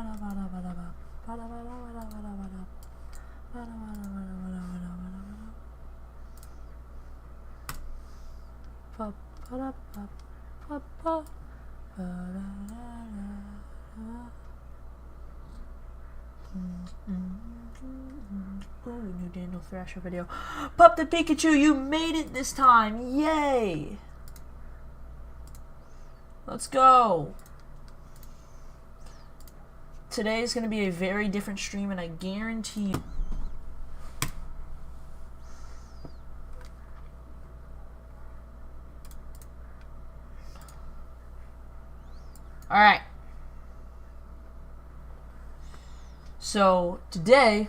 Ooh, new Daniel Thrasher video. Pop the Pikachu, you made it this time! Yay! Let's go! Today is going to be a very different stream, and I guarantee you. Alright. So, today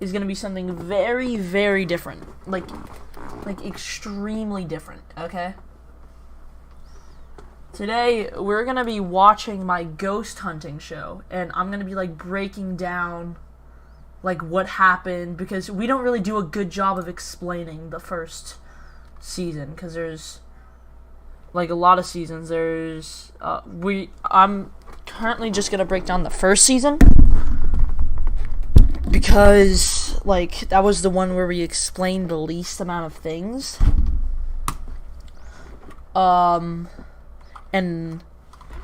is going to be something very, very different. Like extremely different, okay? Today, we're going to be watching my ghost hunting show, and I'm going to be, like, breaking down, like, what happened, because we don't really do a good job of explaining the first season, because there's, like, a lot of seasons. There's, I'm currently just going to break down the first season, because, like, that was the one where we explained the least amount of things. And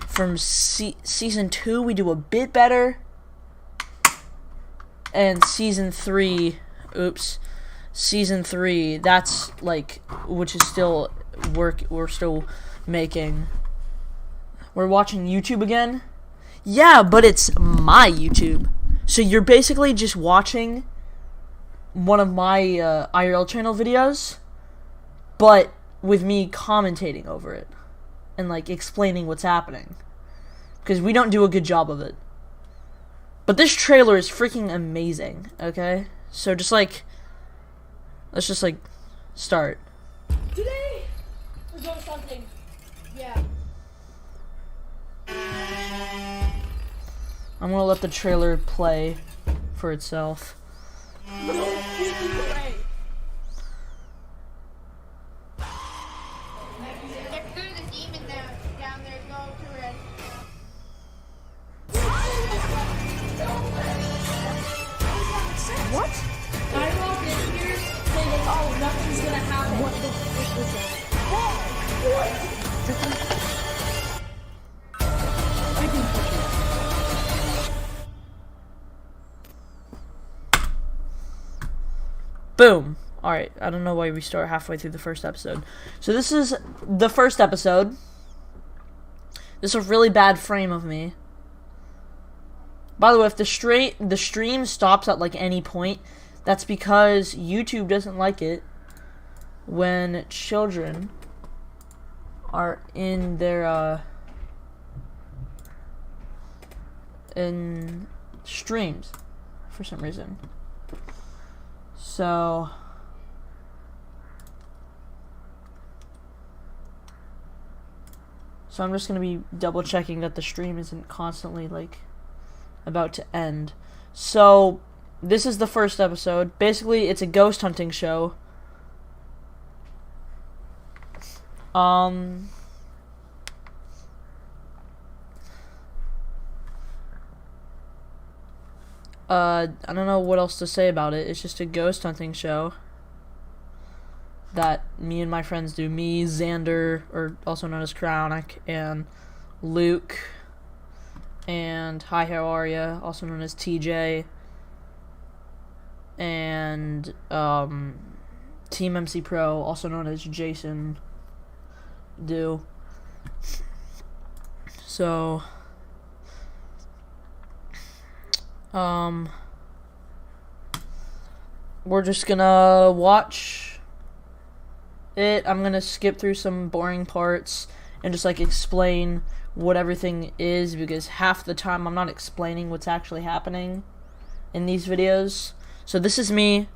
from season 2, we do a bit better. And season 3, that's, like, which is still we're still making. We're watching YouTube again. Yeah, but it's my YouTube. So you're basically just watching one of my IRL channel videos, but with me commentating over it. And, like, explaining what's happening. Because we don't do a good job of it. But this trailer is freaking amazing, okay? So just, like, let's just, like, start. Today, we're doing something. Yeah. I'm gonna let the trailer play for itself. What? I walked in here thinking, oh, nothing's gonna happen. What the frick was that? I can push it. Boom. Alright, I don't know why we start halfway through the first episode. So this is the first episode. This is a really bad frame of me. By the way, if the stream stops at, like, any point, that's because YouTube doesn't like it when children are in their, in streams for some reason. So I'm just going to be double checking that the stream isn't constantly, like, about to end. So this is the first episode. Basically, it's a ghost hunting show. I don't know what else to say about it. It's just a ghost hunting show that me and my friends do. Me, Xander, or also known as Cryonic, and Luke, and Hi, how are ya, also known as TJ, and Team MC Pro, also known as Jason, do. So we're just gonna watch it. I'm gonna skip through some boring parts and just, like, explain what everything is, because half the time I'm not explaining what's actually happening in these videos. So this is me,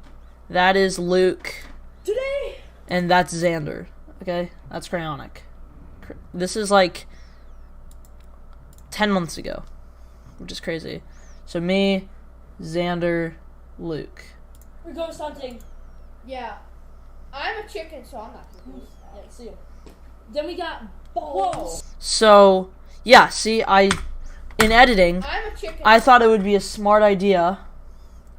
that is Luke, Today, and that's Xander, okay? That's Cryonic. This is, like, 10 months ago, which is crazy. So me, Xander, Luke. we're ghost hunting. Yeah. I'm a chicken, so I'm not gonna ghost hunt. Yeah, see him. Then we got balls. So, yeah, see, I in editing, I'm a chicken. I thought it would be a smart idea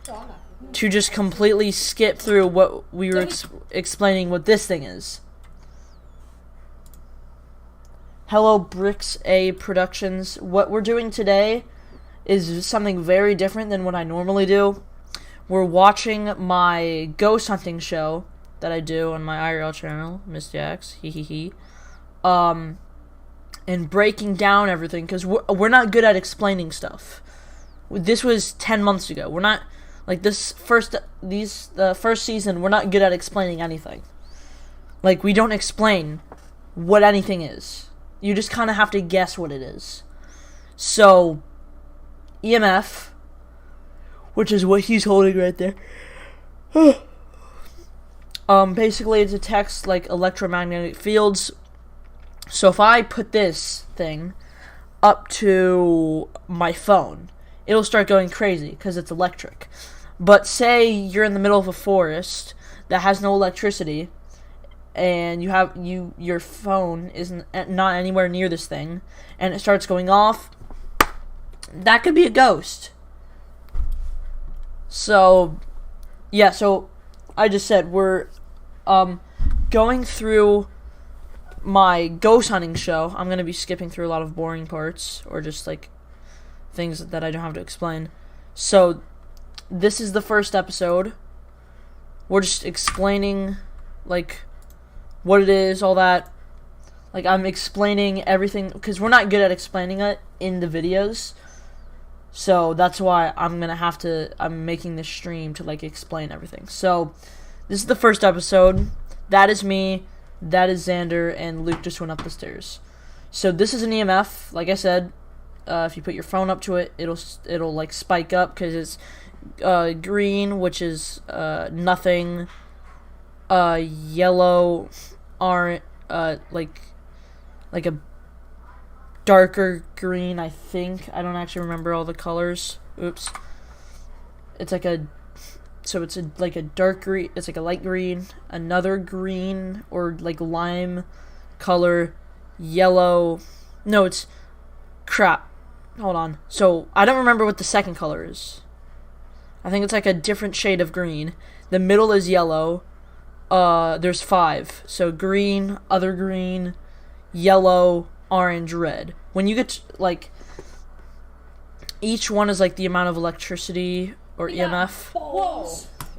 So I'm not. to just completely skip through what we were explaining what this thing is. Hello, Bricks A Productions. What we're doing today is something very different than what I normally do. We're watching my ghost hunting show that I do on my IRL channel, Miss Jax, and breaking down everything, because we're not good at explaining stuff. This was 10 months ago. We're not, like, the first season, we're not good at explaining anything. Like, we don't explain what anything is. You just kind of have to guess what it is. So, EMF, which is what he's holding right there. Basically, it detects, like, electromagnetic fields. So if I put this thing up to my phone, it'll start going crazy because it's electric. But say you're in the middle of a forest that has no electricity, and your phone isn't not anywhere near this thing, and it starts going off, that could be a ghost. So, yeah, so I just said we're going through my ghost hunting show. I'm going to be skipping through a lot of boring parts, or just, like, things that I don't have to explain. So, this is the first episode. We're just explaining, like, what it is, all that. Like, I'm explaining everything, because we're not good at explaining it in the videos. So, that's why I'm making this stream to, like, explain everything. So, this is the first episode. That is me. That is Xander, and Luke just went up the stairs. So, this is an EMF. Like I said, if you put your phone up to it, it'll like, spike up, because it's green, which is nothing, yellow, orange, like a darker green, I think. I don't actually remember all the colors. Oops. It's like a dark green, it's like a light green, another green, or like lime color, yellow. No, it's crap. Hold on. So, I don't remember what the second color is. I think it's like a different shade of green. The middle is yellow. There's 5. So, green, other green, yellow, orange, red. When you get to, like, each one is like the amount of electricity or EMF. Whoa.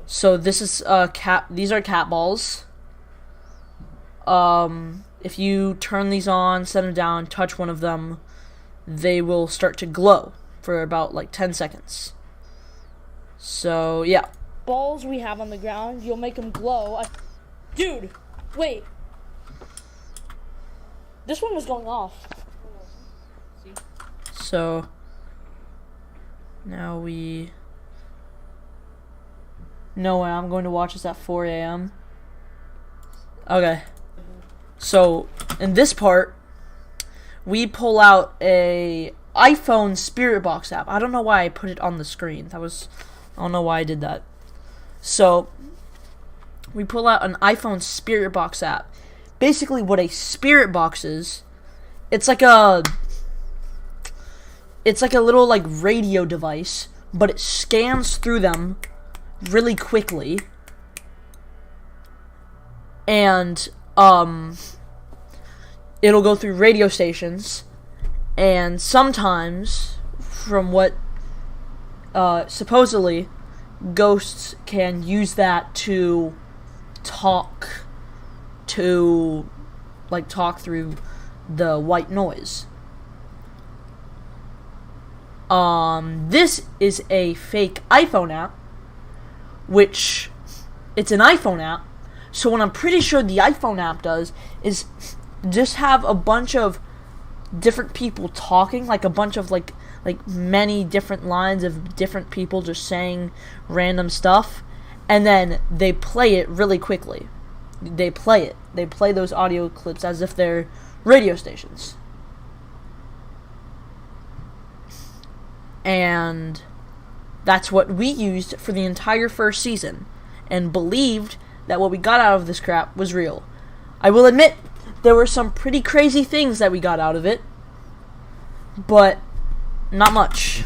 So this is these are cat balls. If you turn these on, set them down, touch one of them, they will start to glow for about like 10 seconds. So yeah. Balls we have on the ground, you'll make them glow. Dude, wait. This one was going off. So now we. No way, I'm going to watch this at 4 a.m. Okay. So, in this part, we pull out a iPhone Spirit Box app. I don't know why I put it on the screen. I don't know why I did that. So, we pull out an iPhone Spirit Box app. Basically, what a Spirit Box is, it's like a little, like, radio device, but it scans through them really quickly, and it'll go through radio stations, and sometimes, from what supposedly, ghosts can use that to talk through the white noise. This is a fake iPhone app, which, it's an iPhone app, so what I'm pretty sure the iPhone app does is just have a bunch of different people talking, like a bunch of, like many different lines of different people just saying random stuff, and then they play it really quickly. They play those audio clips as if they're radio stations. And that's what we used for the entire first season, and believed that what we got out of this crap was real. I will admit, there were some pretty crazy things that we got out of it, but not much.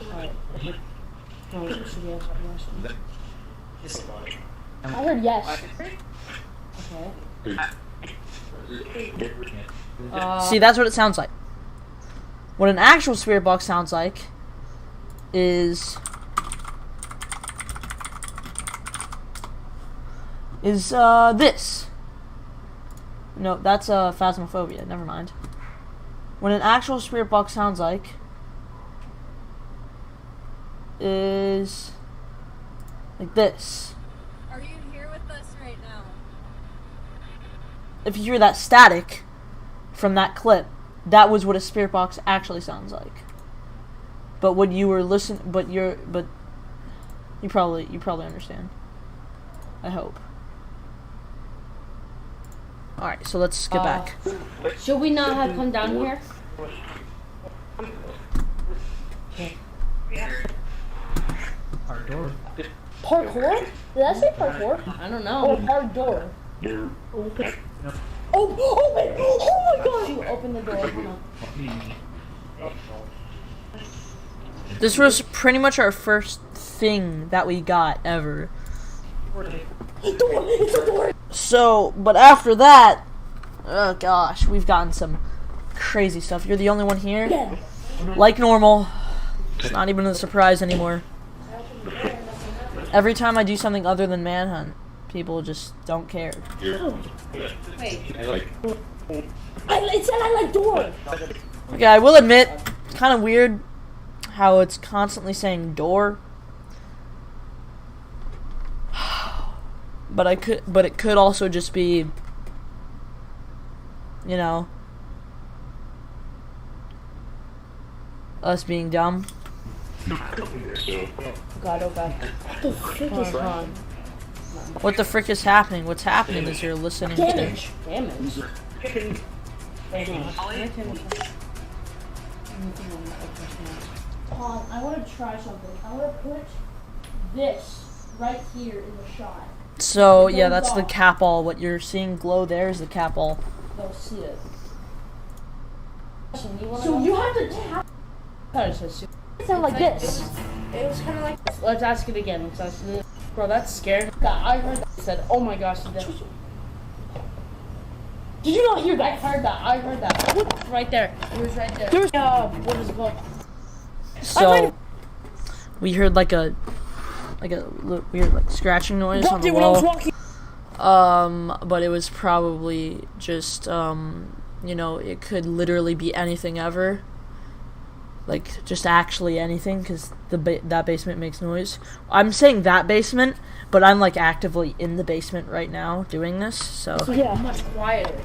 Alright. No, should we answer yes? I heard yes. Okay. See, that's what it sounds like. What an actual spirit box sounds like is this. No, that's Phasmophobia. Never mind. What an actual spirit box sounds like is like this. Are you here with us right now? If you hear that static from that clip, that was what a spirit box actually sounds like. But when you were listening, but you probably understand. I hope. All right, so let's get back. Should we not have come down here? Parkour? Did I say parkour? I don't know. Oh, hard door. Open. Oh, wait. Oh my gosh. You open the door. Hold on. This was pretty much our first thing that we got ever. It's a door. So, but after that, oh gosh, we've gotten some crazy stuff. You're the only one here? Yeah. Like normal. It's not even a surprise anymore. Every time I do something other than Manhunt, people just don't care. Wait. It said I like door. Okay, I will admit, it's kind of weird how it's constantly saying door. But it could also just be, you know, us being dumb. God, oh God. What the frick is wrong? What the frick is happening? What's happening is you're listening Damage. to... Damage. Paul, I want to try something. I want to put this right here in the shot. So, yeah, that's the cap all. What you're seeing glow there is the cap all. They'll see it. So you have to tap. It sounded like this. It was kind of like. Let's ask it again. Let's ask it. Bro, that's scary. I heard that. I said, oh my gosh. Did you not hear that? I heard that. I heard that. Right there. It was right there. There's what is it called? So, we heard like a weird like scratching noise on the when I was wall. walking. But it was probably just you know, it could literally be anything ever. Like just actually anything, because that basement makes noise. I'm saying that basement, but I'm like actively in the basement right now doing this. So Yeah, much quieter.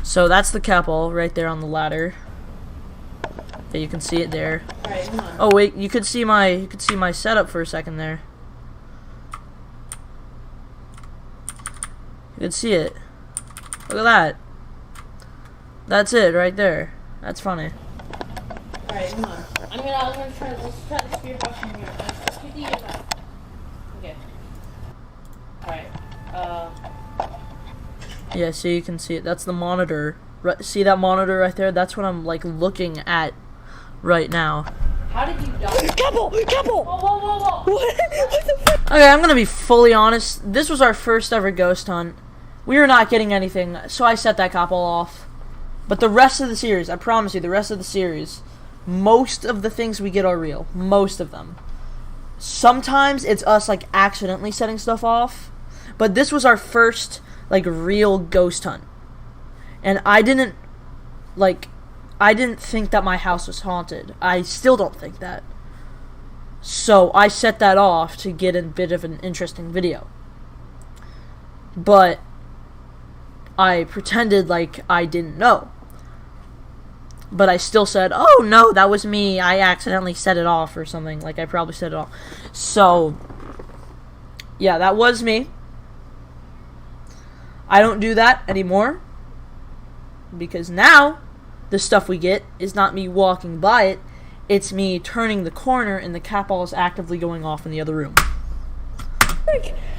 so that's the cap all right there on the ladder. Yeah, you can see it there. Alright, come on. Oh wait, you could see my setup for a second there. You could see it. Look at that. That's it right there. That's funny. Alright, come on. I'm gonna try. Let's try the spirit box in here. Let's get the back. Okay. Alright. Yeah, so you can see it. That's the monitor. See that monitor right there? That's what I'm like looking at right now. How did you die? Couple! Whoa! What the fuck? Okay, I'm gonna be fully honest. This was our first ever ghost hunt. We were not getting anything, so I set that couple off. But the rest of the series, I promise you, the rest of the series, most of the things we get are real. Most of them. Sometimes it's us like accidentally setting stuff off. But this was our first like real ghost hunt. And I didn't think that my house was haunted. I still don't think that. So I set that off to get a bit of an interesting video. But I pretended like I didn't know. But I still said, oh no, that was me. I accidentally set it off or something. Like I probably set it off. So, yeah, that was me. I don't do that anymore. Because now, the stuff we get is not me walking by it. It's me turning the corner and the cap all is actively going off in the other room.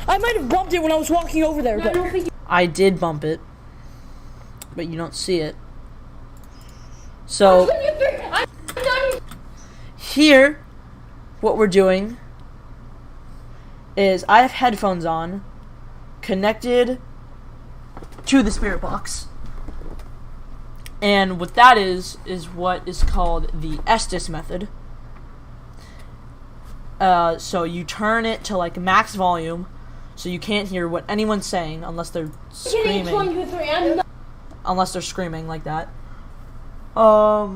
I might have bumped it when I was walking over there. But I did bump it. but you don't see it. So here, what we're doing is I have headphones on, connected to the spirit box. And what that is what is called the Estes method. So you turn it to like max volume, so you can't hear what anyone's saying unless they're screaming. Unless they're screaming like that. I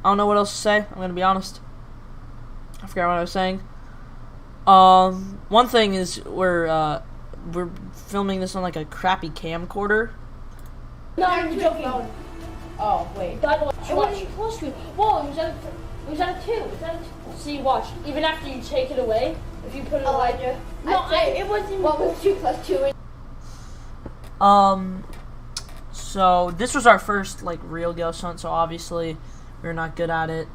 don't know what else to say. I'm gonna be honest. I forgot what I was saying. One thing is we're filming this on like a crappy camcorder. No, you're joking. Oh, wait. Watch. Whoa, it was at a 2. See, watch. Even after you take it away, if you put it away. It wasn't. What was 2 + 2? So this was our first like real ghost hunt, so obviously we're not good at it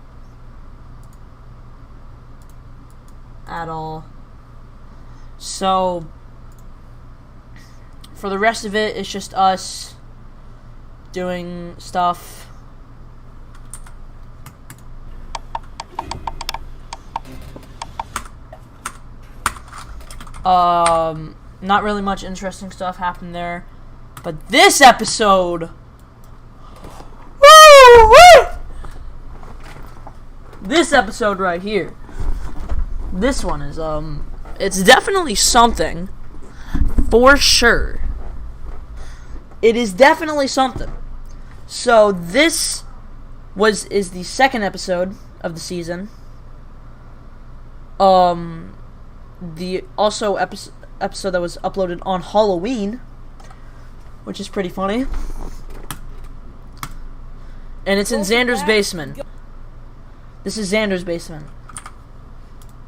at all. So for the rest of it, it's just us doing stuff. Not really much interesting stuff happened there. But this episode, this episode right here, this one is, it's definitely something, for sure. It is definitely something. So this is the second episode of the season. The also episode that was uploaded on Halloween, which is pretty funny. And it's in Xander's basement. This is Xander's basement.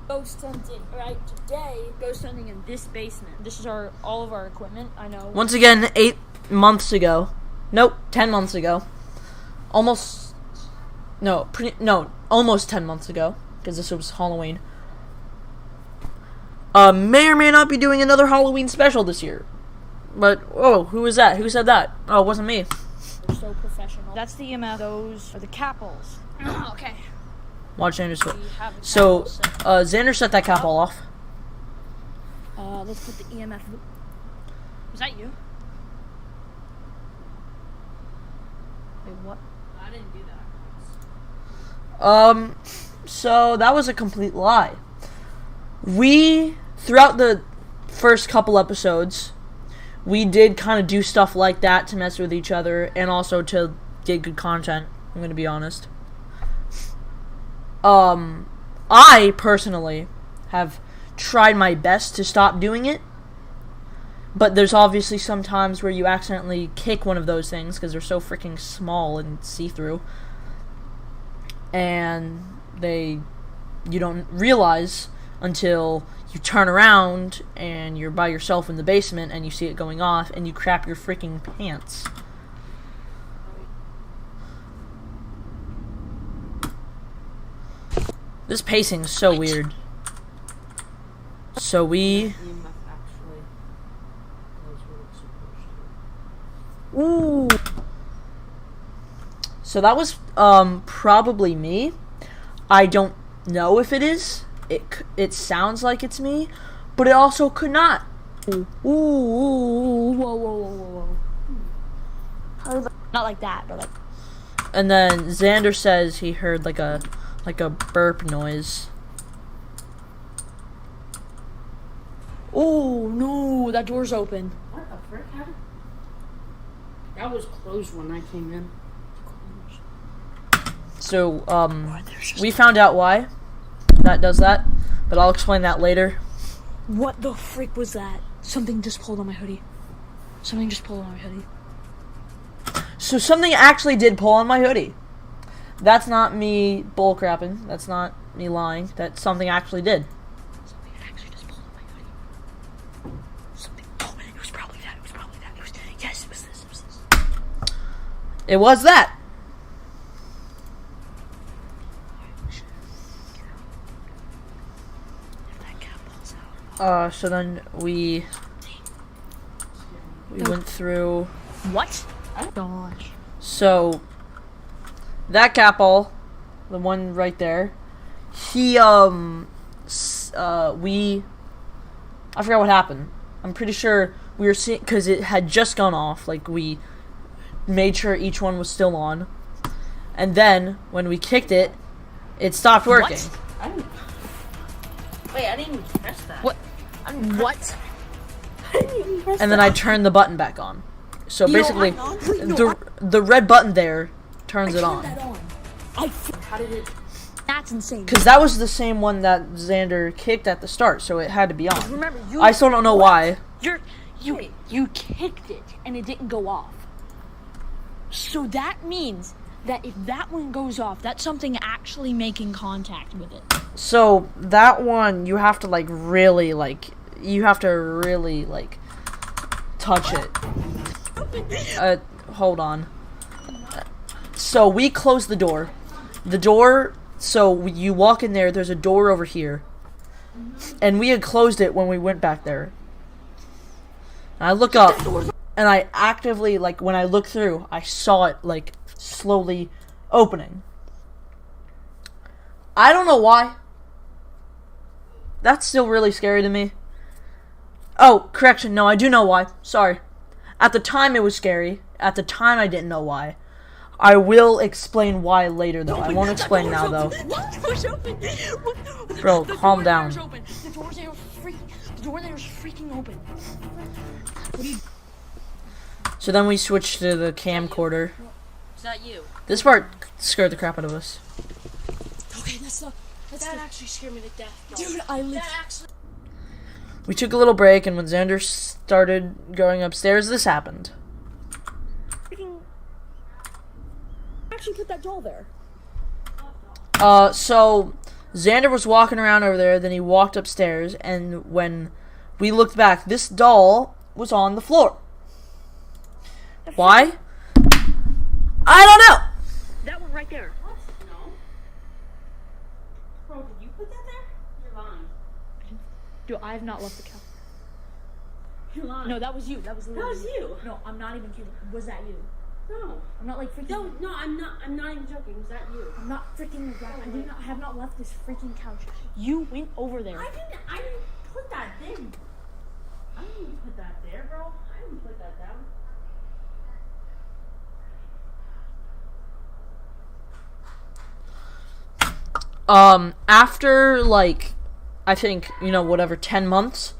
Ghost hunting right today. Ghost hunting in this basement. This is all of our equipment. I know. Once again, 8 months ago. Nope, 10 months ago. Almost 10 months ago, because this was Halloween. May or may not be doing another Halloween special this year. But, who was that? Who said that? Oh, it wasn't me. We're so professional. That's the EMF. Those are the capels. Oh, okay. Watch Xander set. So, Xander set that capel off. Let's put the EMF. Was that you? Wait, what? I didn't do that. So that was a complete lie. Throughout the first couple episodes, we did kind of do stuff like that to mess with each other and also to get good content, I'm going to be honest. I personally have tried my best to stop doing it, but there's obviously some times where you accidentally kick one of those things because they're so freaking small and see-through, and you don't realize until you turn around and you're by yourself in the basement and you see it going off and you crap your freaking pants. This pacing is so weird. So Ooh. So that was probably me. I don't know if it is. It sounds like it's me, but it also could not. Ooh, whoa. Not like that, but like. And then Xander says he heard like a burp noise. Oh no, that door's open. What the frick happened? That was closed when I came in. So, we found out why that does that, but I'll explain that later. What the frick was that? Something just pulled on my hoodie. So something actually did pull on my hoodie. That's not me bullcrapping. That's not me lying. That something actually did. Something actually just pulled on my hoodie. Something. Oh, it was probably that. Yes, it was this. It was that. So then we went through. What? Gosh. So that Capel, the one right there, he I forgot what happened. I'm pretty sure we were seeing, because it had just gone off. Like, we made sure each one was still on, and then when we kicked it, it stopped working. I didn't even press that. What? What? And then I turned the button back on. So basically, the red button there turns it on. How did it? That's insane. Because that was the same one that Xander kicked at the start, so it had to be on. Remember, I still don't know why. You kicked it and it didn't go off. So that means that if that one goes off, that's something actually making contact with it. So that one, you have to really touch it. Hold on. So we closed the door. So you walk in there, there's a door over here. And we had closed it when we went back there. And I look up, and I actively, when I look through, I saw it, slowly opening. I don't know why. That's still really scary to me. Oh, correction, no, I do know why. Sorry. At the time, it was scary. At the time, I didn't know why. I will explain why later, though. I won't explain now, though. Bro, calm down. The door there was freaking open. So then we switched to the camcorder. Is that you? This part scared the crap out of us. Okay, that actually scared me to death. Dude, We took a little break, and when Xander started going upstairs, this happened. actually put that doll there. So Xander was walking around over there, then he walked upstairs, and when we looked back, this doll was on the floor. Why? I don't know. That one right there. What? No. Bro, did you put that there? You're lying. Dude, I have not left the couch. You're lying. No, that was you. That was literally you. No, I'm not even kidding. Was that you? No. I'm not freaking. No, I'm not even joking. Was that you? I'm not freaking. I have not left this freaking couch. You went over there. I didn't put that there. I didn't put that there, bro. I didn't put that down. After, I think, whatever, 10 months,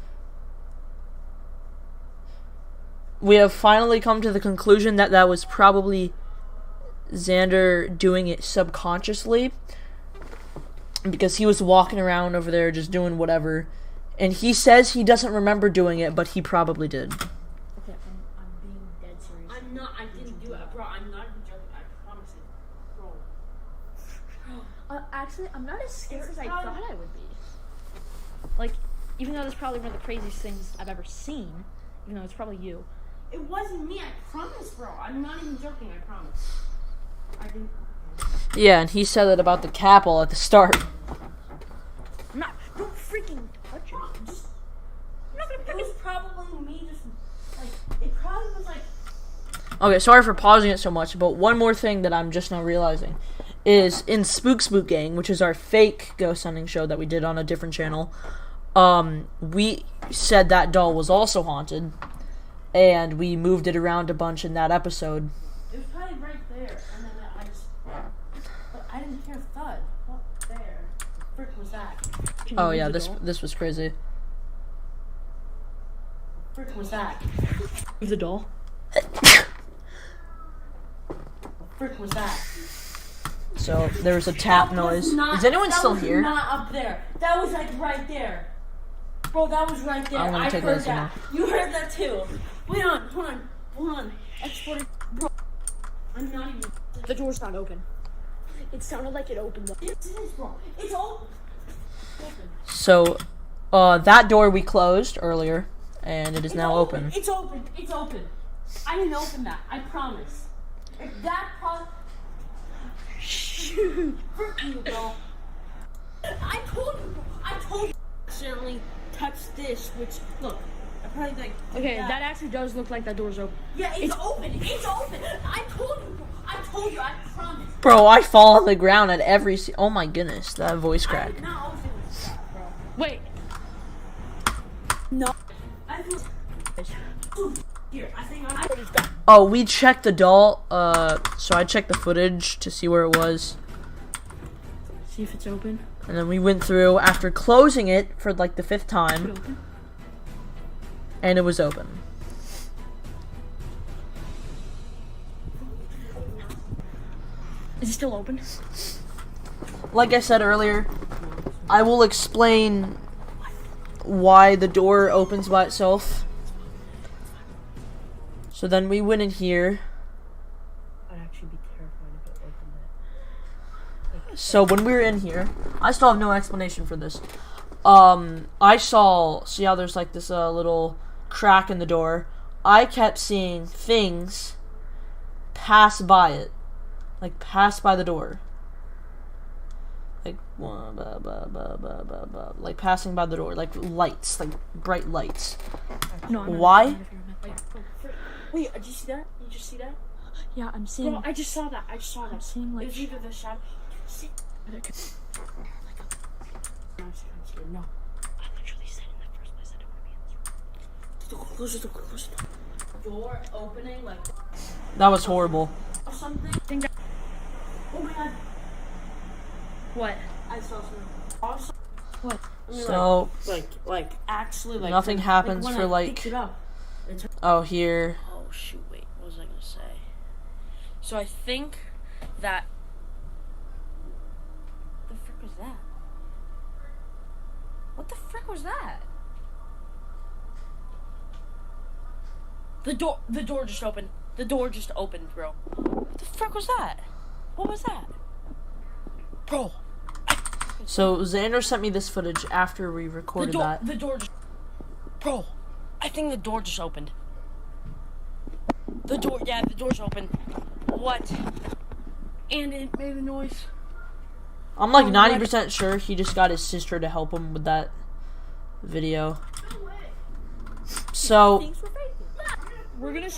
we have finally come to the conclusion that that was probably Xander doing it subconsciously, because he was walking around over there just doing whatever, and he says he doesn't remember doing it, but he probably did. Okay, I'm being dead serious. I didn't do it, bro. I'm not even joking. I promise it, bro. Actually, I'm not as scared as I thought I would be. Even though that's probably one of the craziest things I've ever seen, even though it's probably you. It wasn't me. I promise, bro. I'm not even joking. I promise. I didn't. Yeah, and he said it about the Capel at the start. Don't freaking touch it. I'm not gonna. It was probably me. It probably was Okay, sorry for pausing it so much, but one more thing that I'm just now realizing is in Spook Gang, which is our fake ghost hunting show that we did on a different channel, we said that doll was also haunted, and we moved it around a bunch in that episode. It was probably right there, and then but I didn't hear a thud. What there? The frick was that? Oh yeah, this was crazy. The frick was that? Move the doll. The frick was that? So there was a tap noise. Is anyone still here? That was not up there. That was right there. Bro, that was right there. I'm gonna take heard this that. You heard that too. Wait on, hold on. Export. Bro, I'm not even. The door's not open. It sounded like it opened though. It is, bro. It's open. So, that door we closed earlier, and it is now open. It's open. It's open. I didn't open that. I promise. If that Shoot. Frick you, bro. I told you. Accidentally touched this, which look, I probably like. Okay, that actually does look like that door's open. Yeah, it's open. It's open. I told you. I promise. Bro, I fall on the ground at every. Oh my goodness, that voice crack. No, I was doing stuff, bro. Wait. No. I feel. Here, I think I. Oh, we checked the doll. So I checked the footage to see where it was, See if it's open. and then we went through after closing it for like the 5th time, Open. and it was open. Is it still open? Like I said earlier, I will explain why the door opens by itself. So then we went in here. I'd actually be terrified if it opened So when we were in here, I still have no explanation for this. I saw, see how there's like this little crack in the door? I kept seeing things pass by it. Like pass by the door. Like like passing by the door, like lights, like bright lights. No. Why? Wait, did you see that? You just see that? Yeah, I'm seeing. Bro, I just saw that. I just saw that. seeing It like. was either the shadow. No, I literally said in the first place I don't want to be in this room. close the door opening like That was horrible. or something. Oh my god! What? I saw something. Awesome. What? I mean, So like actually like nothing happens when for I like. picked it up. Oh, here. Oh shoot! Wait, what was I gonna say? So I think that. What the frick was that? What the frick was that? The door just opened. The door just opened, bro. What the frick was that? What was that? Bro. So Xander sent me this footage after we recorded that. The door just. Bro, I think the door just opened. The door's open. What? And it made a noise. I'm like 90% sure he just got his sister to help him with that video. So We're gonna.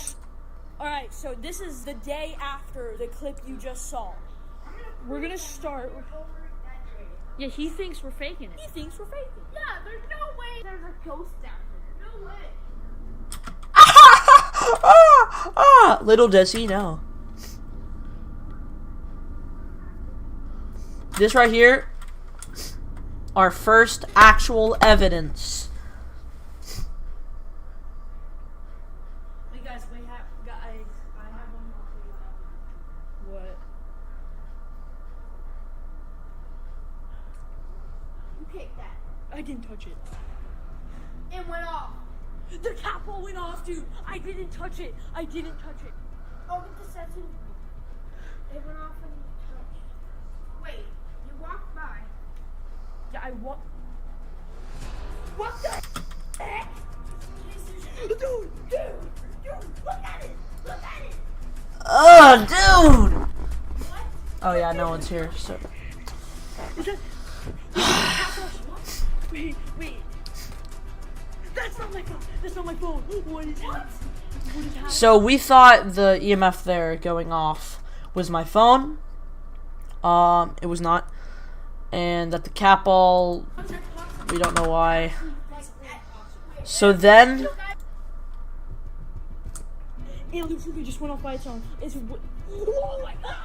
Alright, so this is the day after the clip you just saw. We're gonna start. Yeah, he thinks we're faking it. He thinks we're faking. Yeah, there's no way there's a ghost down here. No way. little does he know. This right here, our first actual evidence. Wait, guys, I have one more for you. What? You kicked that. I didn't touch it. It went off. The capo went off, dude. I didn't touch it. I didn't touch it. Oh, get the sense. It went off when you touched. Wait, you walked by. Yeah, I walked. What the heck? Dude, look at it. Look at it. Oh, dude! Oh yeah, no one's here. So Wait. That's not my phone. That's not my phone. What is happening? What is happening? So we thought the EMF there going off was my phone. It was not. And that the cat ball, we don't know why. So then, Alien Fluke just went off by its own. Oh my god!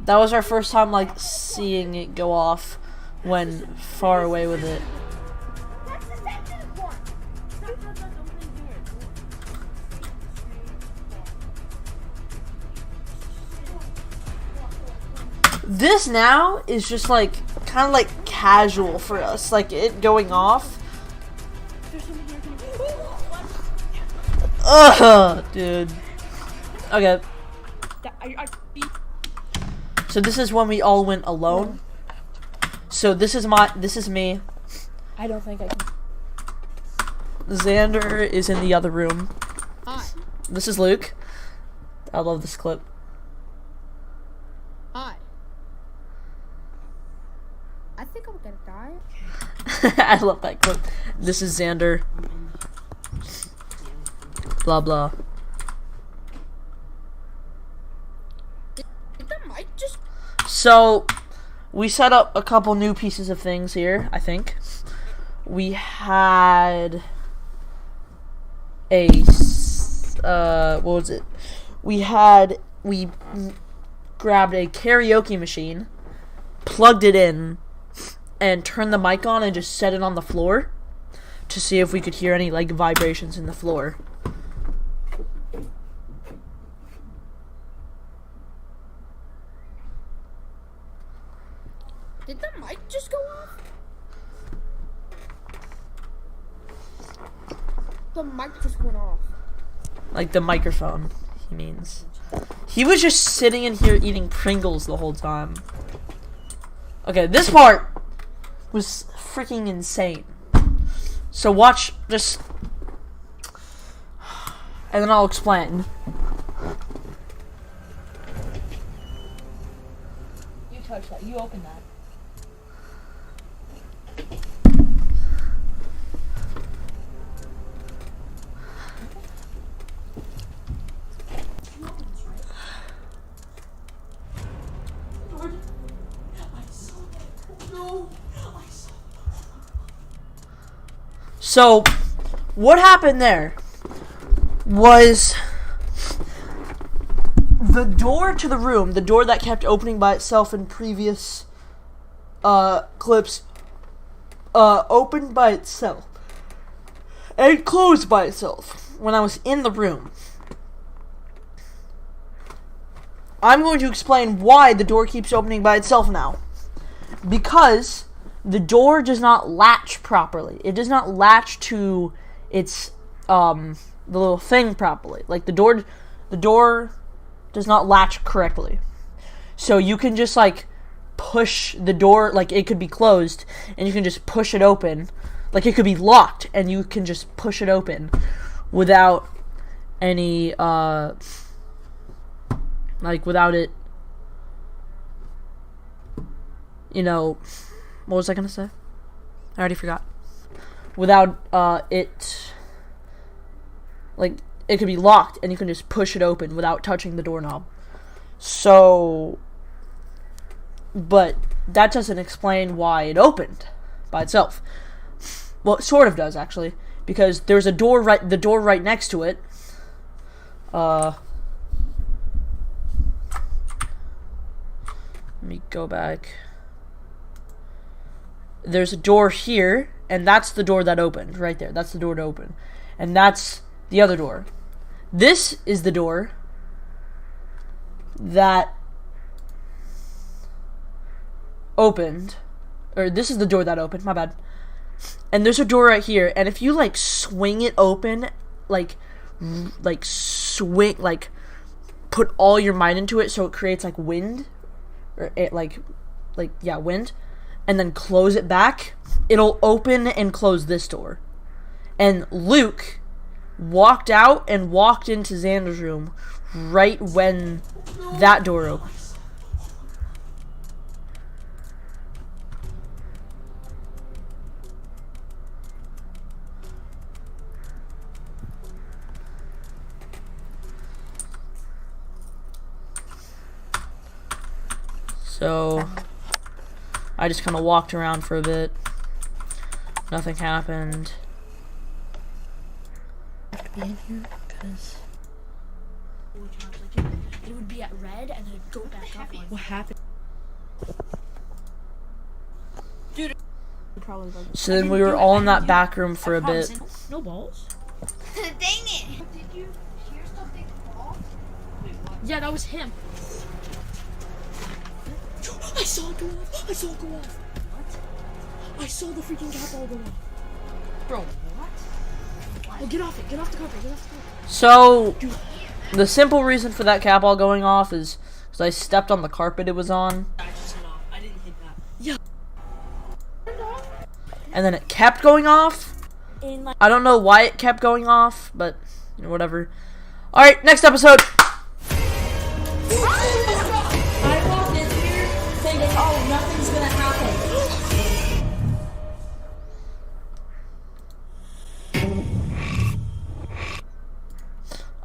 that was our first time like seeing it go off when far away with it. That's the sensitive part. This now is just like kind of like casual for us, like it going off. There's someone here. Ugh, dude. Okay, I so this is when we all went alone. So this is me. I don't think I can. Xander is in the other room. Hi. This is Luke. I love this clip. Hi. I think I'm gonna die. I love that clip. This is Xander. Blah blah. So, we set up a couple new pieces of things here, I think. We had a, what was it? We grabbed a karaoke machine, plugged it in, and turned the mic on and just set it on the floor to see if we could hear any, like, vibrations in the floor. Did the mic just go off? The mic just went off. Like the microphone, he means. He was just sitting in here eating Pringles the whole time. Okay, this part was freaking insane. So watch, just... and then I'll explain. You touched that. You opened that. So, what happened there was the door to the room, the door that kept opening by itself in previous clips, opened by itself and closed by itself when I was in the room. I'm going to explain why the door keeps opening by itself now. Because the door does not latch properly. It does not latch to its the little thing properly. Like the door does not latch correctly. So you can just like push the door, like it could be closed and you can just push it open. Like it could be locked and you can just push it open without any like without it, you know. What was I gonna say? I already forgot. Without it, like, it could be locked and you can just push it open without touching the doorknob. So, but that doesn't explain why it opened by itself. Well, it sort of does actually, because there's a door the door right next to it. Let me go back. There's a door here, and that's the door that opened, right there. That's the door to open. And that's the other door. This is the door that opened. Or this is the door that opened, my bad. And there's a door right here, and if you, like, swing it open, like swing, like, put all your might into it so it creates, like, wind, or, it, yeah, wind, and then close it back, it'll open and close this door. And Luke walked out and walked into Xander's room right when that door opened. So I just kind of walked around for a bit. Nothing happened. Be in here because it would be at red and then it'd go back up. What happened? Dude. So then we were all in that back room for a bit. No balls. Dang it! Did you hear something fall? Yeah, that was him. I saw it go off. I saw it go off. What? I saw the freaking cat ball go off. Bro, what? Oh, get off it. Get off the carpet. Get off the carpet. So the simple reason for that cat ball going off is because I stepped on the carpet it was on. I just went off. I didn't hit that. Yeah. And then it kept going off. I don't know why it kept going off, but you know, whatever. Alright, next episode. I walked in here thinking, oh, nothing's gonna happen.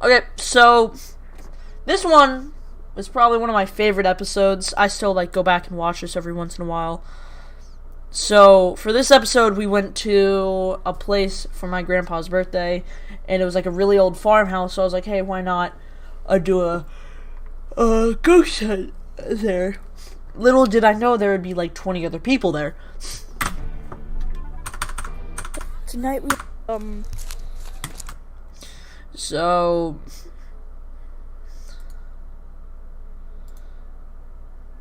Okay, so this one was probably one of my favorite episodes. I still like go back and watch this every once in a while. So for this episode, we went to a place for my grandpa's birthday, and it was like a really old farmhouse. So I was like, hey, why not do a ghost hunt there? Little did I know there would be like 20 other people there. Tonight we so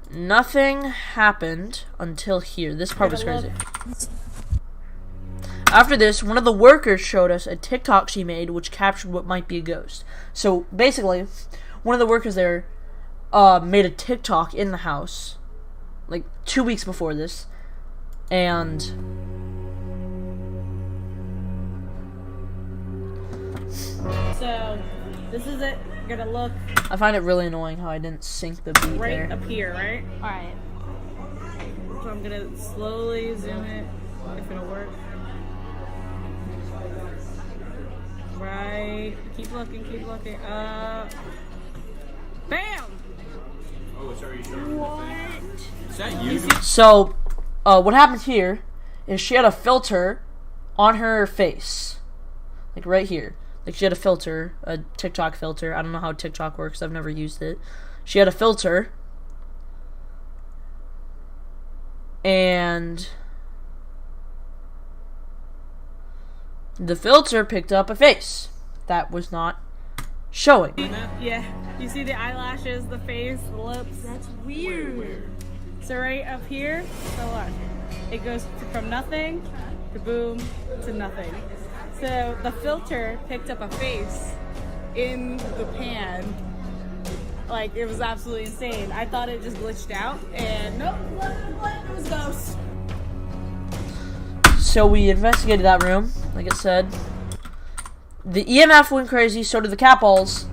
nothing happened until here. This part was crazy. After this, one of the workers showed us a TikTok she made which captured what might be a ghost. So basically, one of the workers there made a TikTok in the house like 2 weeks before this, and so this is it. You're gonna look I find it really annoying how I didn't sync the beat right there. up here, right? Alright. So I'm gonna slowly zoom it, if it'll work. Right. Keep looking, keep looking. Bam! Is that you? So, what happened here is she had a filter on her face, like right here. Like she had a filter, a TikTok filter. I don't know how TikTok works. I've never used it. She had a filter, and the filter picked up a face that was not showing. Yeah. You see the eyelashes, the face, the lips? That's weird. So right up here, so watch. It goes from nothing to boom to nothing. So the filter picked up a face in the pan. Like, it was absolutely insane. I thought it just glitched out, and nope, it was ghost. So we investigated that room, like it said. The EMF went crazy, so did the cat balls,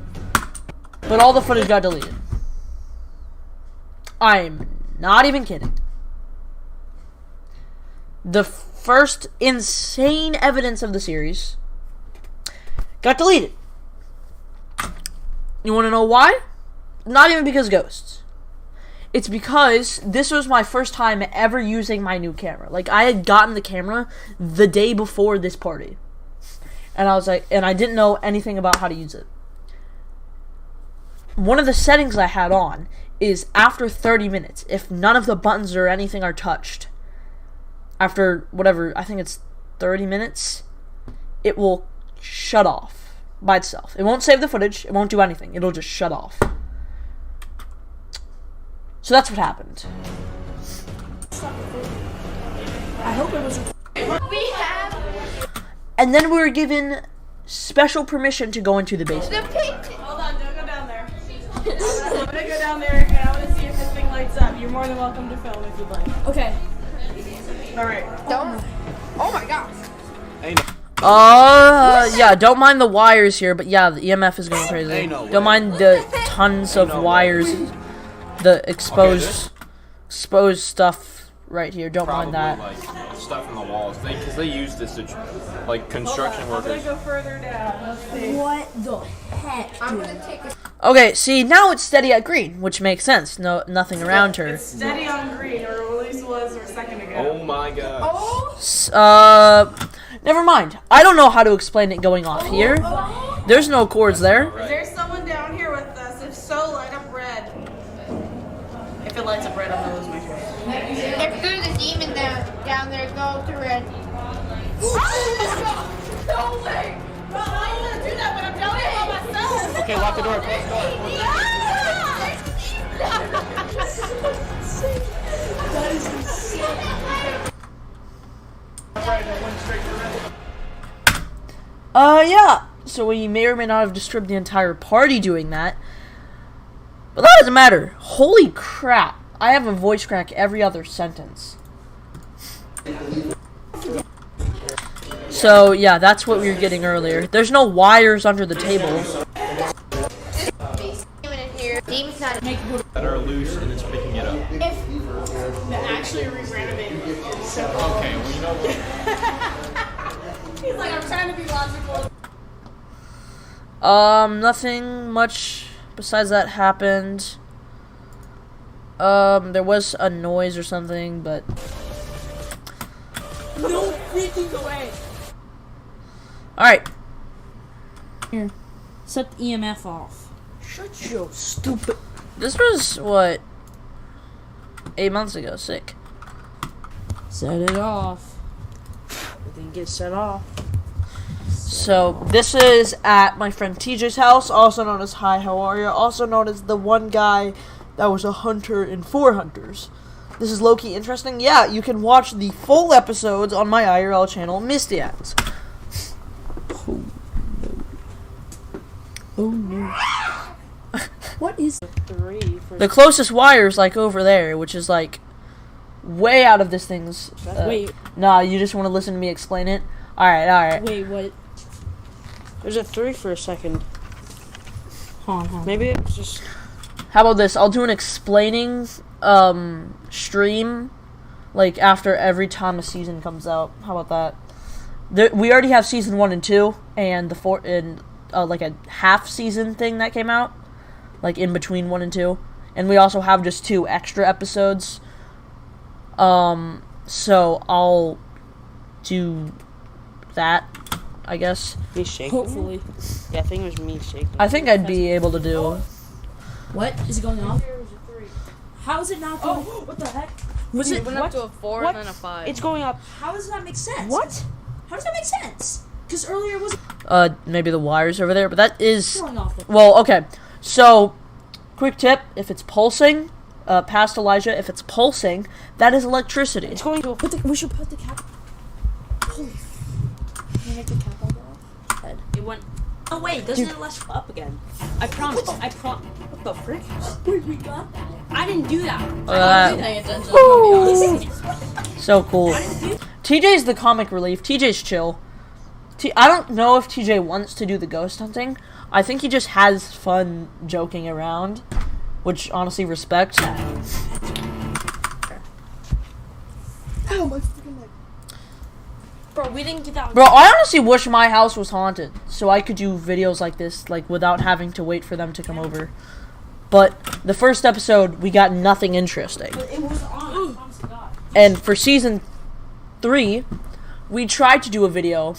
but all the footage got deleted. I'm not even kidding. The first insane evidence of the series got deleted. You want to know why? Not even because ghosts. It's because this was my first time ever using my new camera. Like, I had gotten the camera the day before this party. And I was like, and I didn't know anything about how to use it. One of the settings I had on is after 30 minutes, if none of the buttons or anything are touched, after whatever, I think it's 30 minutes, it will shut off by itself. It won't save the footage, it won't do anything, it'll just shut off. So that's what happened. I hope it was. We have And then we were given special permission to go into the basement. the pink. Hold on, don't go down there. I'm gonna go down there and I wanna see if this thing lights up. You're more than welcome to film if you'd like. Okay. Alright. Don't. Oh my gosh. Yeah, don't mind the wires here, but yeah, the EMF is going crazy. Ain't no way. Don't mind the tons of wires, the exposed stuff right here. Don't mind that. Like stuff in the walls, because they use this to like construction I'm gonna workers. go further down. Let's see. What the heck? I'm gonna take a. Okay, see, now it's steady at green, which makes sense. No, nothing around her. It's steady on green, or at least was a second ago. Oh my god. Oh. Never mind. I don't know how to explain it going off here. There's no cords there. There's someone down here with us. If so, light up red. If it lights up red, I'm gonna lose my choice. If there's a demon down there, go to red. No way! Bro, I'm gonna do that, but I'm down here by myself. Okay, lock the door. Close the door. Yeah. So we may or may not have disturbed the entire party doing that. But that doesn't matter. Holy crap. I have a voice crack every other sentence. So, yeah, that's what we were getting earlier. There's no wires under the table. Demon in here. Demon's not. That are loose and it's picking it up. Actually, re-renovated. Okay, well you know what? He's like, I'm trying to be logical. Nothing much besides that happened. There was a noise or something, but No freaking way. alright. Here, set the EMF off. Shut your stupid. This was what? 8 months ago. Sick. Set it off. Everything gets set off. So this is at my friend TJ's house, also known as Hi How Are Ya, also known as the one guy that was a hunter in 4 Hunters. This is low-key interesting. Yeah, you can watch the full episodes on my IRL channel, Mistiacs. Oh no. What is 3 for The closest wire is like over there, which is like way out of this thing's. wait, Nah, you just want to listen to me explain it. All right. wait, what? There's a 3 for a second. Hold on. Maybe it's just. How about this? I'll do an explaining stream, like after every time a season comes out. How about that? We already have season 1 and 2, and like a half season thing that came out, like in between 1 and 2, and we also have just 2 extra episodes. So I'll do that, I guess. Me shaking? Hopefully. Yeah, I think it was me shaking. I think I'd be able to do. What is it going off? How is it not going? Oh, what the heck? Was it went what? up to a 4 What? and then a 5. It's going up. How does that make sense? What? How does that make sense? Because earlier it was Maybe the wires over there, but that is. going off. Well, okay. So, quick tip: if it's pulsing, past Elijah, if it's pulsing, that is electricity. It's going to a. We should put the cap. Holy. Can you make the cap all go off? It went. Oh wait, doesn't it last up again? I promise. What the frick? Wait, we got that. I didn't do that. I wasn't paying attention. I'm gonna be honest. So cool. TJ's the comic relief. TJ's chill. I don't know if TJ wants to do the ghost hunting. I think he just has fun joking around, which honestly respect. Bro, we didn't get that. Bro, I honestly wish my house was haunted so I could do videos like this, like without having to wait for them to come over. But the first episode, we got nothing interesting. It was on. Honest to God. And for season 3, we tried to do a video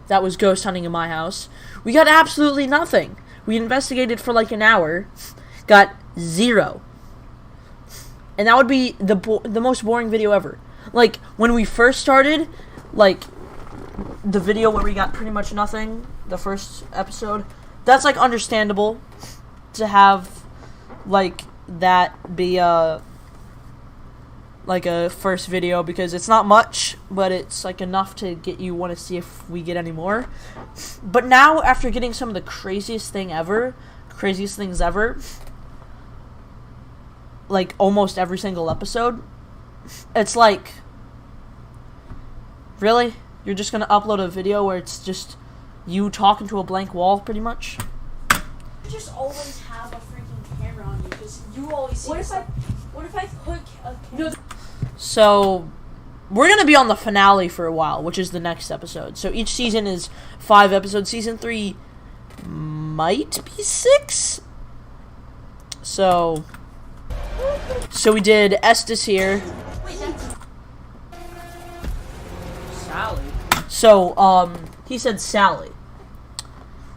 that was ghost hunting in my house. We got absolutely nothing. We investigated for like an hour, got 0. And that would be the most boring video ever. Like, when we first started, like, the video where we got pretty much nothing, the first episode, that's, like, understandable to have, like, that be, like a first video, because it's not much, but it's like enough to get you want to see if we get any more. But now, after getting some of the craziest things ever, like almost every single episode, it's like, really? You're just gonna upload a video where it's just you talking to a blank wall, pretty much? You just always have a freaking camera on you because you always see. What if I put a camera? So, we're going to be on the finale for a while, which is the next episode. So, each season is 5 episodes. Season 3 might be 6? So we did Estes here. Sally. So, he said Sally.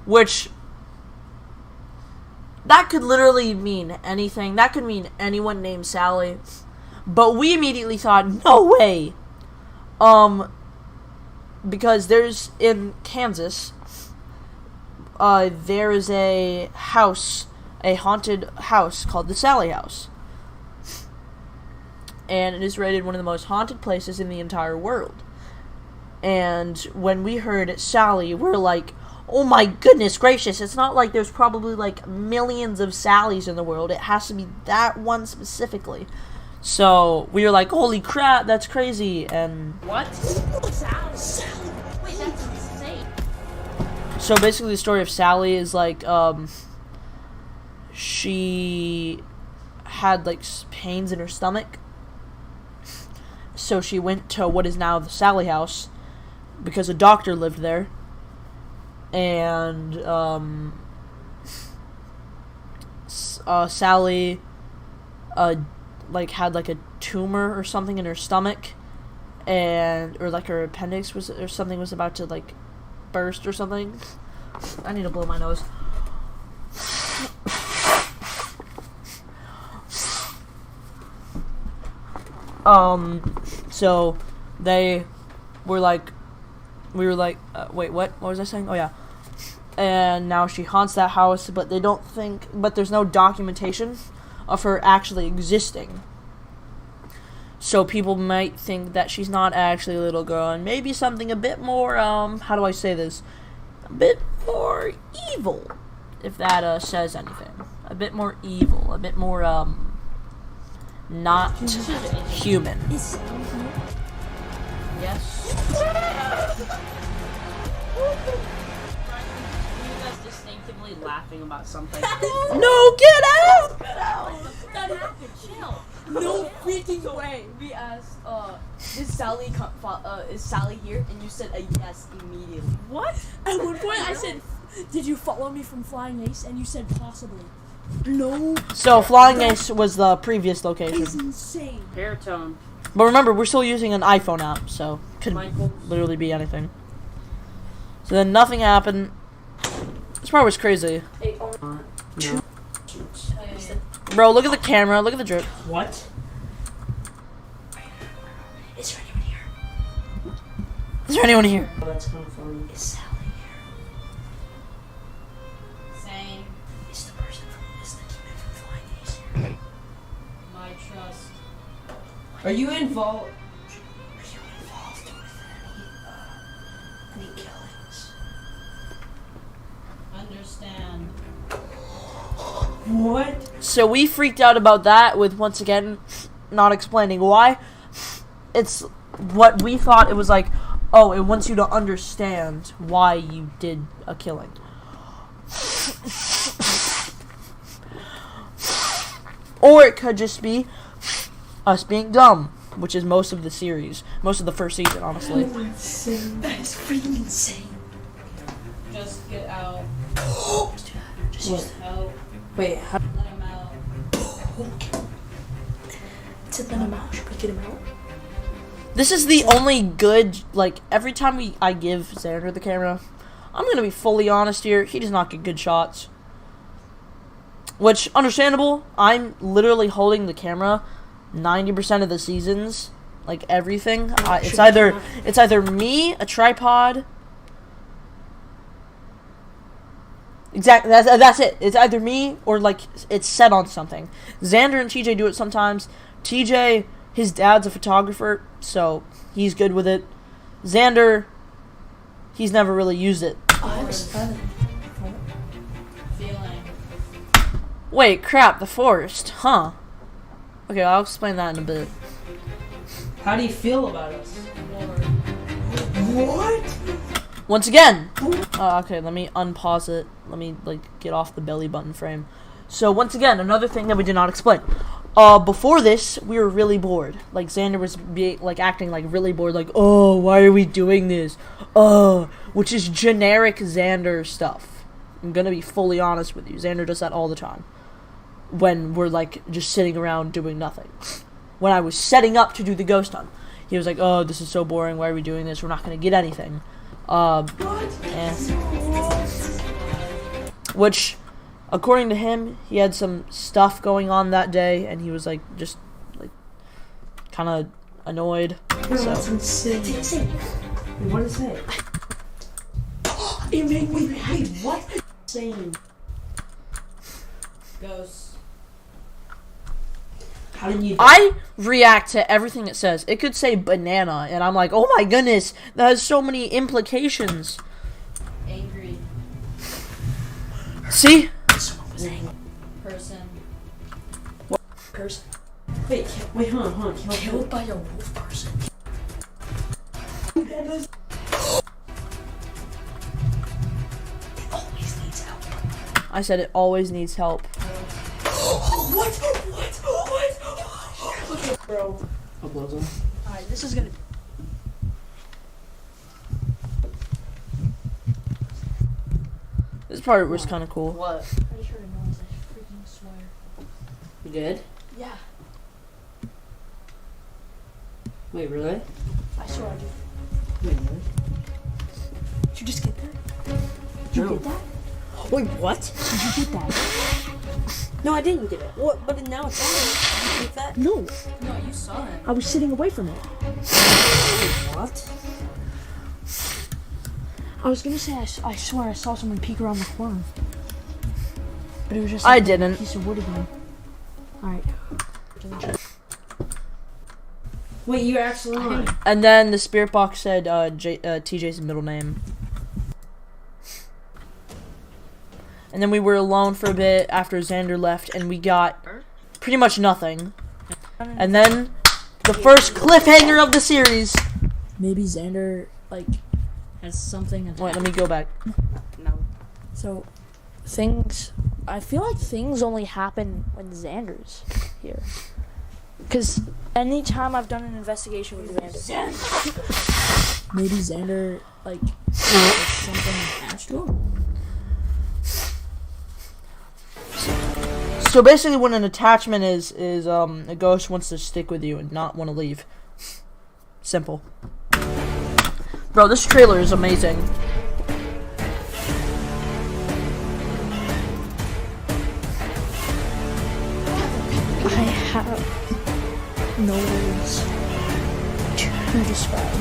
Which, that could literally mean anything. That could mean anyone named Sally. But we immediately thought, no way! Because there's, in Kansas, there is a house, a haunted house called the Sally House. And it is rated one of the most haunted places in the entire world. And when we heard Sally, we're like, oh my goodness gracious, it's not like there's probably like millions of Sallys in the world. It has to be that one specifically. So we were like, holy crap, that's crazy. And What? Sally. Wait, that's insane. so basically the story of Sally is like, she had like pains in her stomach. So she went to what is now the Sally House because a doctor lived there. and Sally like had like a tumor or something in her stomach, and or like her appendix was or something was about to like burst or something. I need to blow my nose. So they were like, we were like, wait, what was I saying? Oh yeah. And now she haunts that house, but they don't think, but there's no documentation of her actually existing. So people might think that she's not actually a little girl, and maybe something a bit more, how do I say this? A bit more evil, if that, says anything. A bit more evil, a bit more, not human. Yes. Distinctively laughing about something. No, get out! That happened. Chill. No freaking way. We asked, is Sally here? And you said a yes immediately. What? At one point I said, did you follow me from Flying Ace? And you said possibly. No. So Flying Ace was the previous location. It's insane. Hair tone. But remember, we're still using an iPhone app, so could Michael. literally be anything. So then nothing happened. This part was crazy. No. Bro, look at the camera. Look at the drip. What? Is there anyone here? Is there anyone here? Oh, that's coming from. Is Sally here? Same. Is the person is the demon from Flying Ace here? My trust. Are you involved? Are you involved with any killings? Understand. What? So we freaked out about that with, once again, not explaining why. It's what we thought it was like, oh, it wants you to understand why you did a killing. Or it could just be us being dumb, which is most of the series. Most of the first season, honestly. That is freaking insane. Just get out. Just use Help. Wait, how Let him out. to let him out? Should we get him out? This is the only good, like, every time I give Xander the camera, I'm gonna be fully honest here, he does not get good shots. Which, understandable, I'm literally holding the camera 90% of the seasons, like, everything. It's either me, a tripod. Exactly, that's it. It's either me or, like, it's set on something. Xander and TJ do it sometimes. TJ, his dad's a photographer, so he's good with it. Xander, he's never really used it. Feeling. Wait, crap, the forest, huh? Okay, I'll explain that in a bit. How do you feel about us? What? Once again, okay, let me unpause it. Let me, like, get off the belly button frame. So, once again, another thing that we did not explain. Before this, we were really bored. Like, Xander was, acting, like, really bored. Like, oh, why are we doing this? Which is generic Xander stuff. I'm gonna be fully honest with you. Xander does that all the time. When we're, like, just sitting around doing nothing. When I was setting up to do the ghost hunt, he was like, oh, this is so boring. Why are we doing this? We're not gonna get anything. Which, according to him, he had some stuff going on that day, and he was like, just like, kind of annoyed. That's insane. What is it? It made me wait, what? Insane. Ghosts. How did you? I react to everything it says. It could say banana, and I'm like, oh my goodness, that has so many implications. Angry. See? Someone was angry. Person. Person. Wait, hold on. Killed by a wolf person. It always needs help. I said it always needs help. What? Okay, bro. Uploads them. Alright, this is gonna. This part was kind of cool. What? I just heard a noise. I freaking swear. You did? Yeah, Wait, really? I swear I did. Wait, really? Did you just get that? Did you No. get that? Wait, what? Did you get that? No, I didn't get it. What? But now it's on. Did you get that? No, No, you saw it. I was sitting away from it. What? I was gonna say I swear I saw someone peek around the corner, but it was just I like a didn't. piece of wood again. All right. Wait, you're actually lying. And then the spirit box said TJ's middle name. And then we were alone for a bit after Xander left, and we got pretty much nothing. And then the first cliffhanger of the series. Maybe Xander like has something. Wait, let me go back. No. So things. I feel like things only happen when Xander's here. Cause anytime I've done an investigation with Xander, maybe Xander like has something attached to him. So basically, what an attachment is a ghost wants to stick with you and not want to leave. Simple. Bro, this trailer is amazing. I have no words to describe.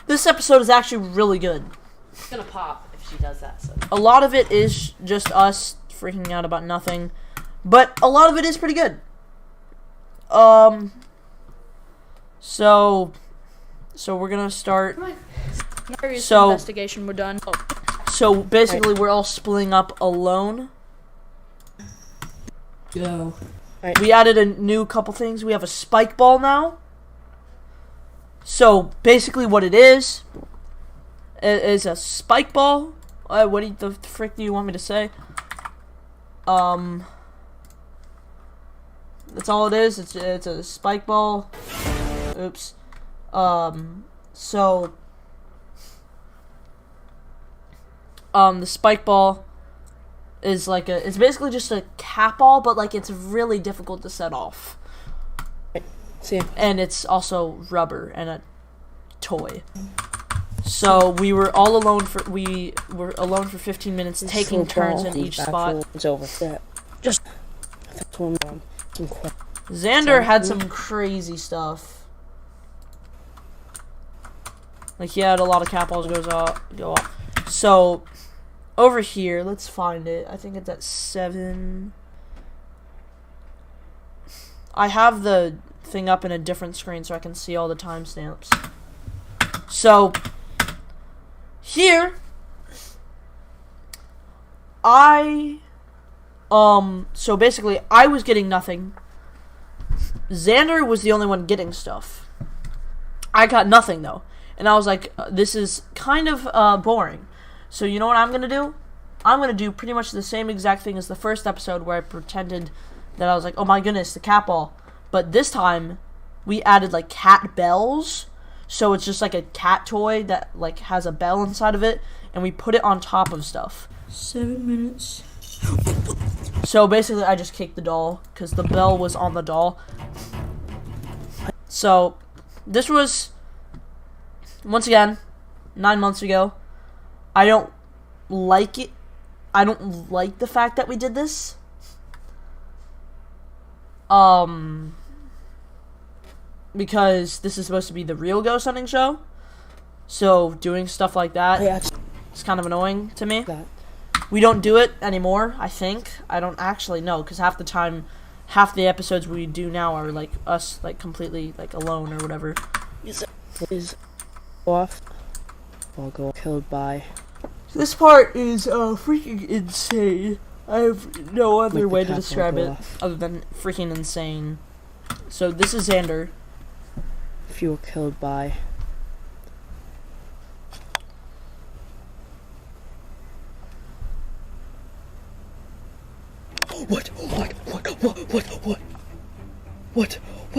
This episode is actually really good. It's gonna pop if she does that. So. A lot of it is just us freaking out about nothing, but a lot of it is pretty good. So we're gonna start. So- investigation, we're done. So basically, we're all splitting up alone. Go. We added a new couple things. We have a spike ball now. So basically, what it is a spike ball. What the frick do you want me to say? That's all it is. It's a spike ball. Oops. So the spike ball is like it's basically just a cat ball, but like it's really difficult to set off. See. And it's also rubber and a toy. So we were all alone for 15 minutes, taking turns in each spot. It's over. Yeah. Just. That's what I'm on. Xander had some crazy stuff. Like he had a lot of cat balls go off. So over here, let's find it. I think it's at 7. I have the thing up in a different screen so I can see all the timestamps. So here so basically I was getting nothing. Xander was the only one getting stuff. I got nothing though. And I was like, this is kind of boring. So you know what I'm gonna do? I'm gonna do pretty much the same exact thing as the first episode where I pretended that I was like, oh my goodness, the cat ball. But this time we added like cat bells. So it's just like a cat toy that like has a bell inside of it, and we put it on top of stuff. 7 minutes. So basically I just kicked the doll because the bell was on the doll. So this was, once again, 9 months ago. I don't like it. I don't like the fact that we did this. Because this is supposed to be the real ghost hunting show. So doing stuff like that is kind of annoying to me. We don't do it anymore, I think. I don't actually know, because half the time, half the episodes we do now are like us like completely like alone or whatever. Is off. I'll go killed by. This part is freaking insane. I have no other way to describe it other than freaking insane. So this is Xander. If you were killed by. What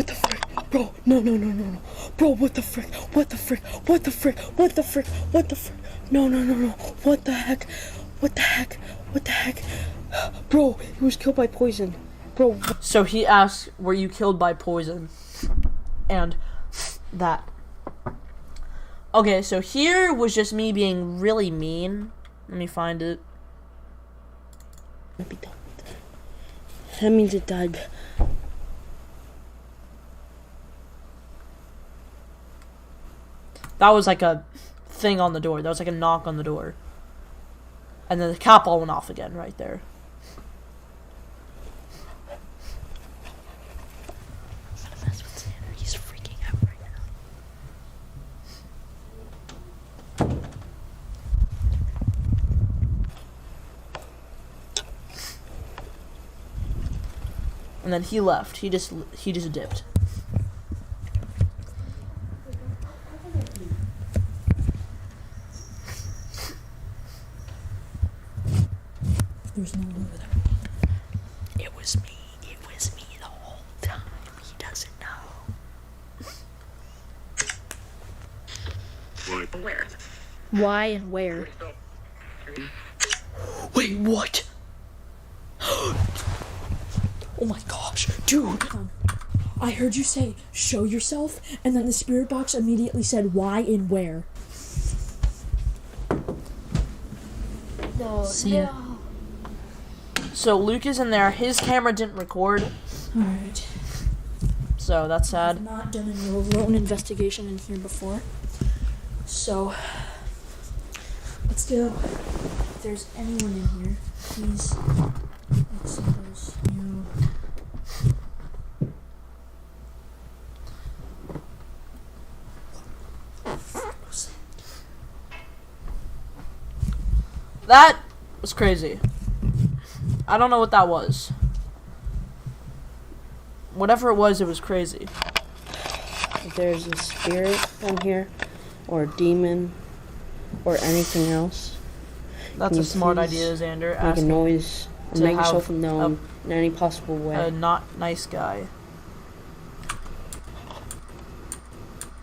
the frick? Bro, No. Bro, what the frick? What the frick? What the frick? What the frick? What the frick? No. What the heck? What the heck? What the heck? Bro, he was killed by poison. Bro. So he asked, were you killed by poison? And that. Okay, so here was just me being really mean. Let me find it. That means it died. That was like a thing on the door. That was like a knock on the door. And then the cap all went off again right there. He's freaking out right now. And then he left. He just dipped. There's no one over there. It was me the whole time. He doesn't know. Where? Why and where? Wait, what? Oh my gosh, dude. I heard you say, show yourself, and then the spirit box immediately said why and where. No. See ya. So Luke is in there. His camera didn't record, Alright. so that's I've sad. not done a lone investigation in here before. So, let's go. If there's anyone in here, please. Let's see those. You. That was crazy. I don't know what that was. Whatever it was crazy. If there's a spirit down here, or a demon, or anything else, That's Can a you smart please idea, Xander. make Ask a noise, or to make have yourself known in any possible way. a not nice guy.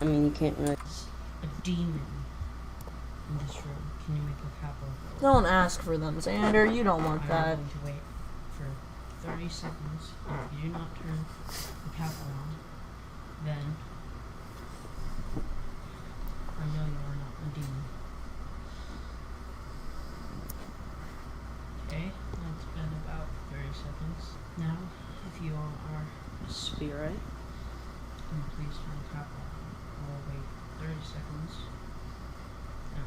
I mean, you can't really. A demon in this room. Can you make a capital? Don't ask for them, Xander. You don't want I'm that. going to wait for 30 seconds. If you do not turn the capital on, then I know you are not a demon. Okay, that's been about 30 seconds. Now, if you are a spirit, then please turn the capital on. I will wait 30 seconds. Now.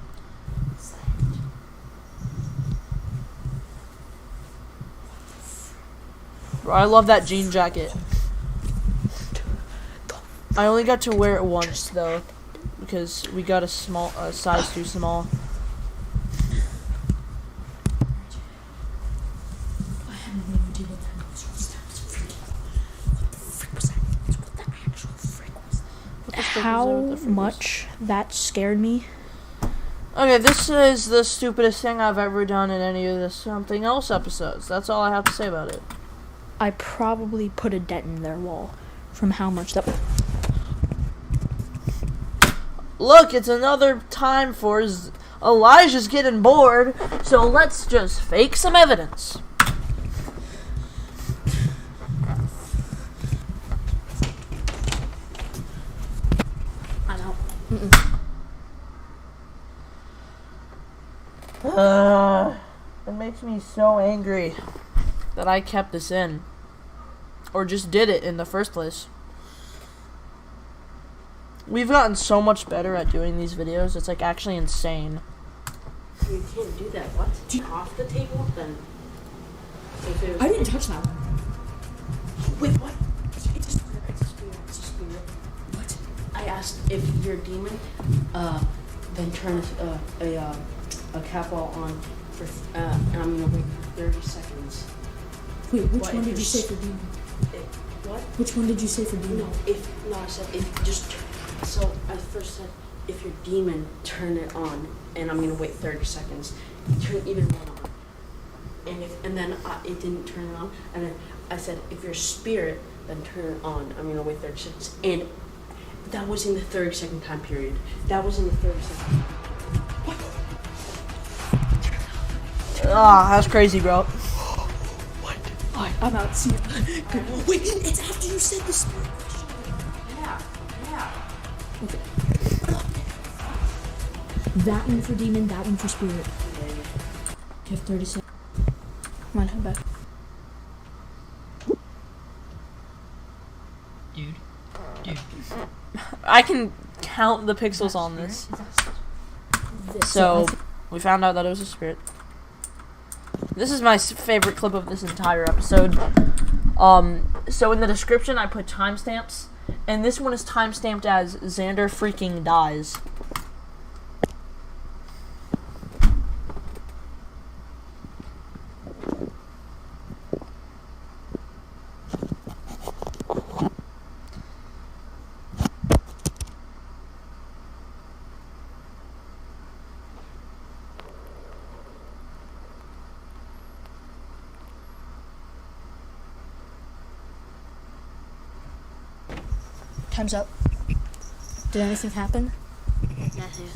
Bro, I love that jean jacket. I only got to wear it once though, because we got a size too small. I had no idea what that noise was. That was freaking. What the frick was that noise? What the actual frick was that? How much that scared me. Okay, this is the stupidest thing I've ever done in any of the Something Else episodes. That's all I have to say about it. I probably put a dent in their wall from how much that. Look, it's another time for Elijah's getting bored, so let's just fake some evidence. I'm out. It makes me so angry that I kept this in. Or just did it in the first place. We've gotten so much better at doing these videos, it's like actually insane. You can't do that. What? Off the table, then. If it was I didn't touch that one. Wait, what? It's a spirit. It's a spirit. It's a spirit. What? I asked if you're a demon, then turn a cap all on for, and I'm gonna wait for 30 seconds. Wait, which What, one if did you you're say for demon? What? Which one did you say for demon? No, I said if just. So I first said if you're demon, turn it on, and I'm gonna wait 30 seconds. Turn even one on, and then it didn't turn it on, and then I said if you're spirit, then turn it on. I'm gonna wait 30 seconds, and That was in the 30-second time period. That was in the 30-second. Ah, that's crazy, bro. Alright, I'm out. See ya. Wait, it's after you said the spirit question. Yeah. Okay. That one for demon, that one for spirit. You have 30 seconds. Come on, head back. Dude. I can count the pixels on this. So, we found out that it was a spirit. This is my favorite clip of this entire episode. So in the description I put timestamps, and this one is timestamped as Xander freaking dies. Time's up. Did anything happen? Nothing.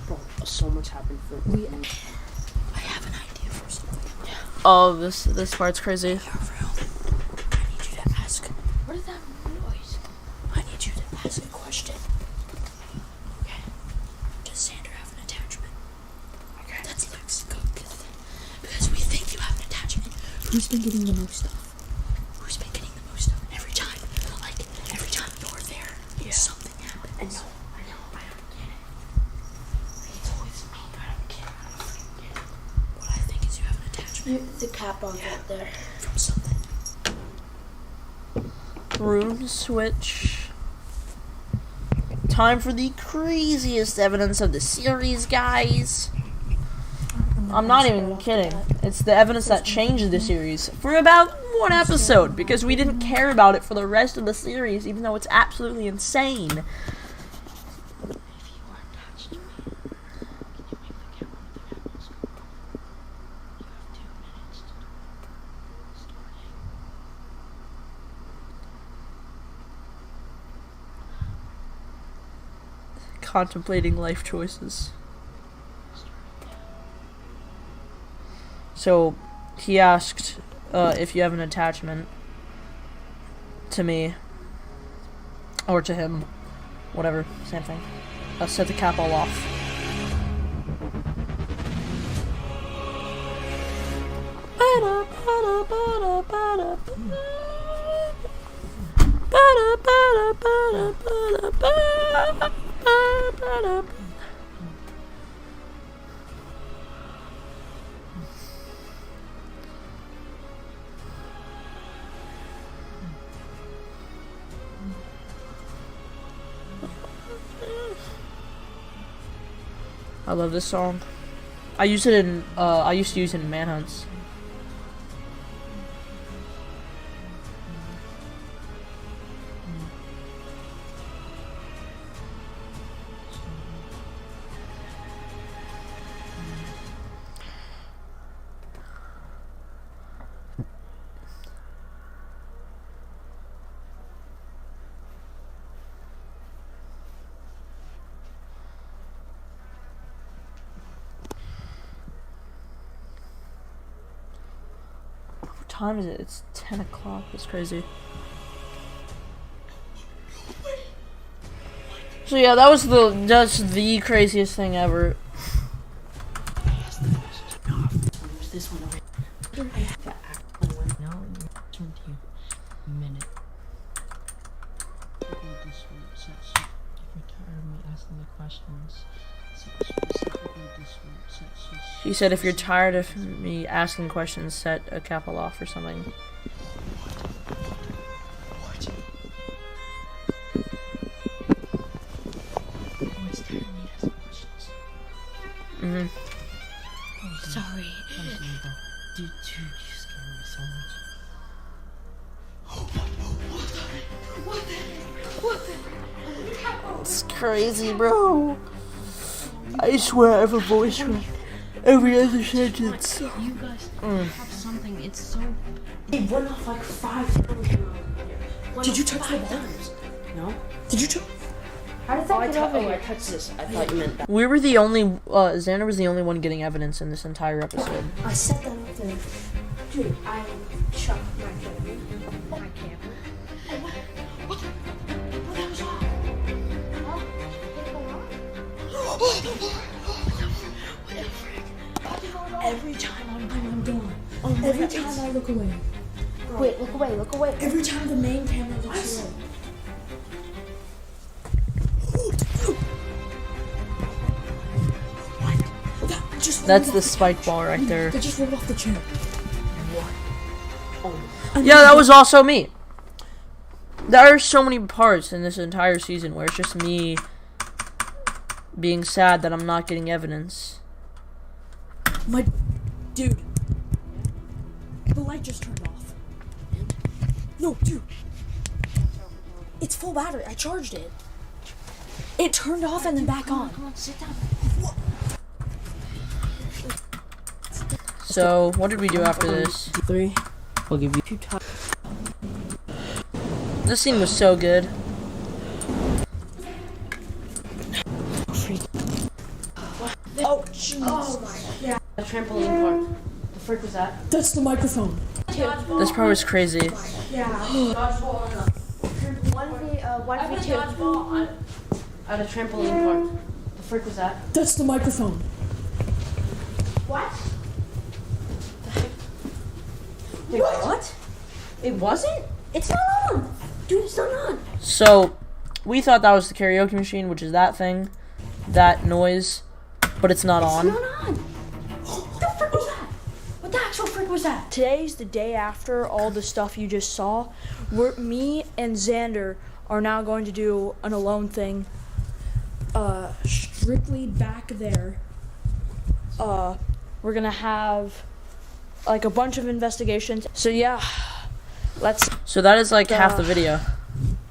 Bro, so much happened for I have an idea for something. Oh, this part's crazy. Your room. I need you to ask. What is that noise? I need you to ask a question. Okay. Does Xander have an attachment? Okay. That's Lex. Go. Because we think you have an attachment. Who's been getting the most stuff? Who's been getting the most stuff? Every time. Like, every time you're there, something happens. I know. I don't get it. It's always me. I don't get it. What I think is you have an attachment. The cap on right there. From something. Room switch. Time for the craziest evidence of the series, guys. I'm not even kidding. It's the evidence that changed the series for about one episode, because we didn't care about it for the rest of the series, even though it's absolutely insane. Contemplating life choices. So, he asked if you have an attachment to me, or to him, whatever, same thing. Set the cap all off. I love this song. I use it in I used to use it in manhunts. What time is it? It's 10 o'clock. That's crazy. So yeah, that's the craziest thing ever. this one over No, turn to you. Minute. If you're tired of me asking the questions, specifically this one. He said if you're tired of me asking questions, set a capital off or something. Sorry. Dude, you scared me so much. It's crazy, bro. I swear I have a voice crack every other sentence. You guys have something. It's so. It went off like 5 times. Did you touch the ball? No? Did you? How does Oh, that get over I here? touched this. I thought you meant that. We were the only, Xander was the only one getting evidence in this entire episode. I set that up there. Dude, I chucked my camera. My camera. What the was on? Every time I'm gone. Every time I look away. Wait, look away, look away. Every time the main camera looks away. That's the spike ball right there. They just rolled off the chair. Yeah, that was also me. There are so many parts in this entire season where it's just me being sad that I'm not getting evidence. My dude. The light just turned off. No, dude. It's full battery. I charged it. It turned off and then back on. Come on, sit down. So, what did we do after this? 3. I'll give you 2 times. This scene was so good. Oh, jeez. The trampoline part. The frick was that? That's the microphone. This part was crazy. One v two. At a trampoline part. The frick was that? That's the microphone. What? Wait, what? It wasn't? It's not on. Dude, it's not on. So, we thought that was the karaoke machine, which is that thing, that noise, but it's not on. It's not on. What the frick was that? What the actual frick was that? Today's the day after all the stuff you just saw. Me and Xander are now going to do an alone thing. Strictly back there. We're gonna have like a bunch of investigations. So yeah, let's So that is like half the video.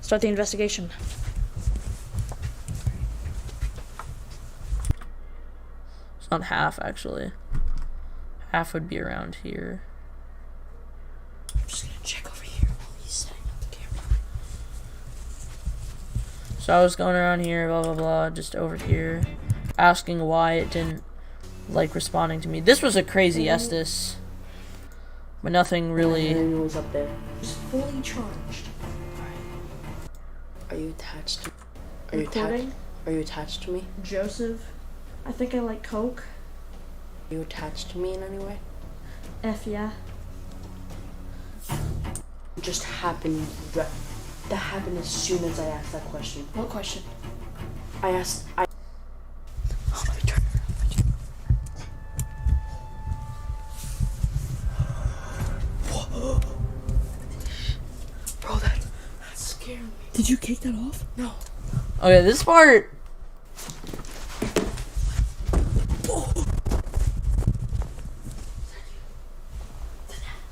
start the investigation. It's not half, actually. Half would be around here. I'm just gonna check over here while he's setting up the camera. So I was going around here, blah, blah, blah, just over here, asking why it didn't like responding to me. This was a crazy Estes, but nothing really. It was up there. It's fully charged. Are you attached to Recording. Are you attached to me? Joseph, I think I like Coke. Are you attached to me in any way? F yeah. It just happened. That happened as soon as I asked that question. What question? I asked. Let me turn it around. Bro, that scared me. Did you kick that off? No. Okay, this part.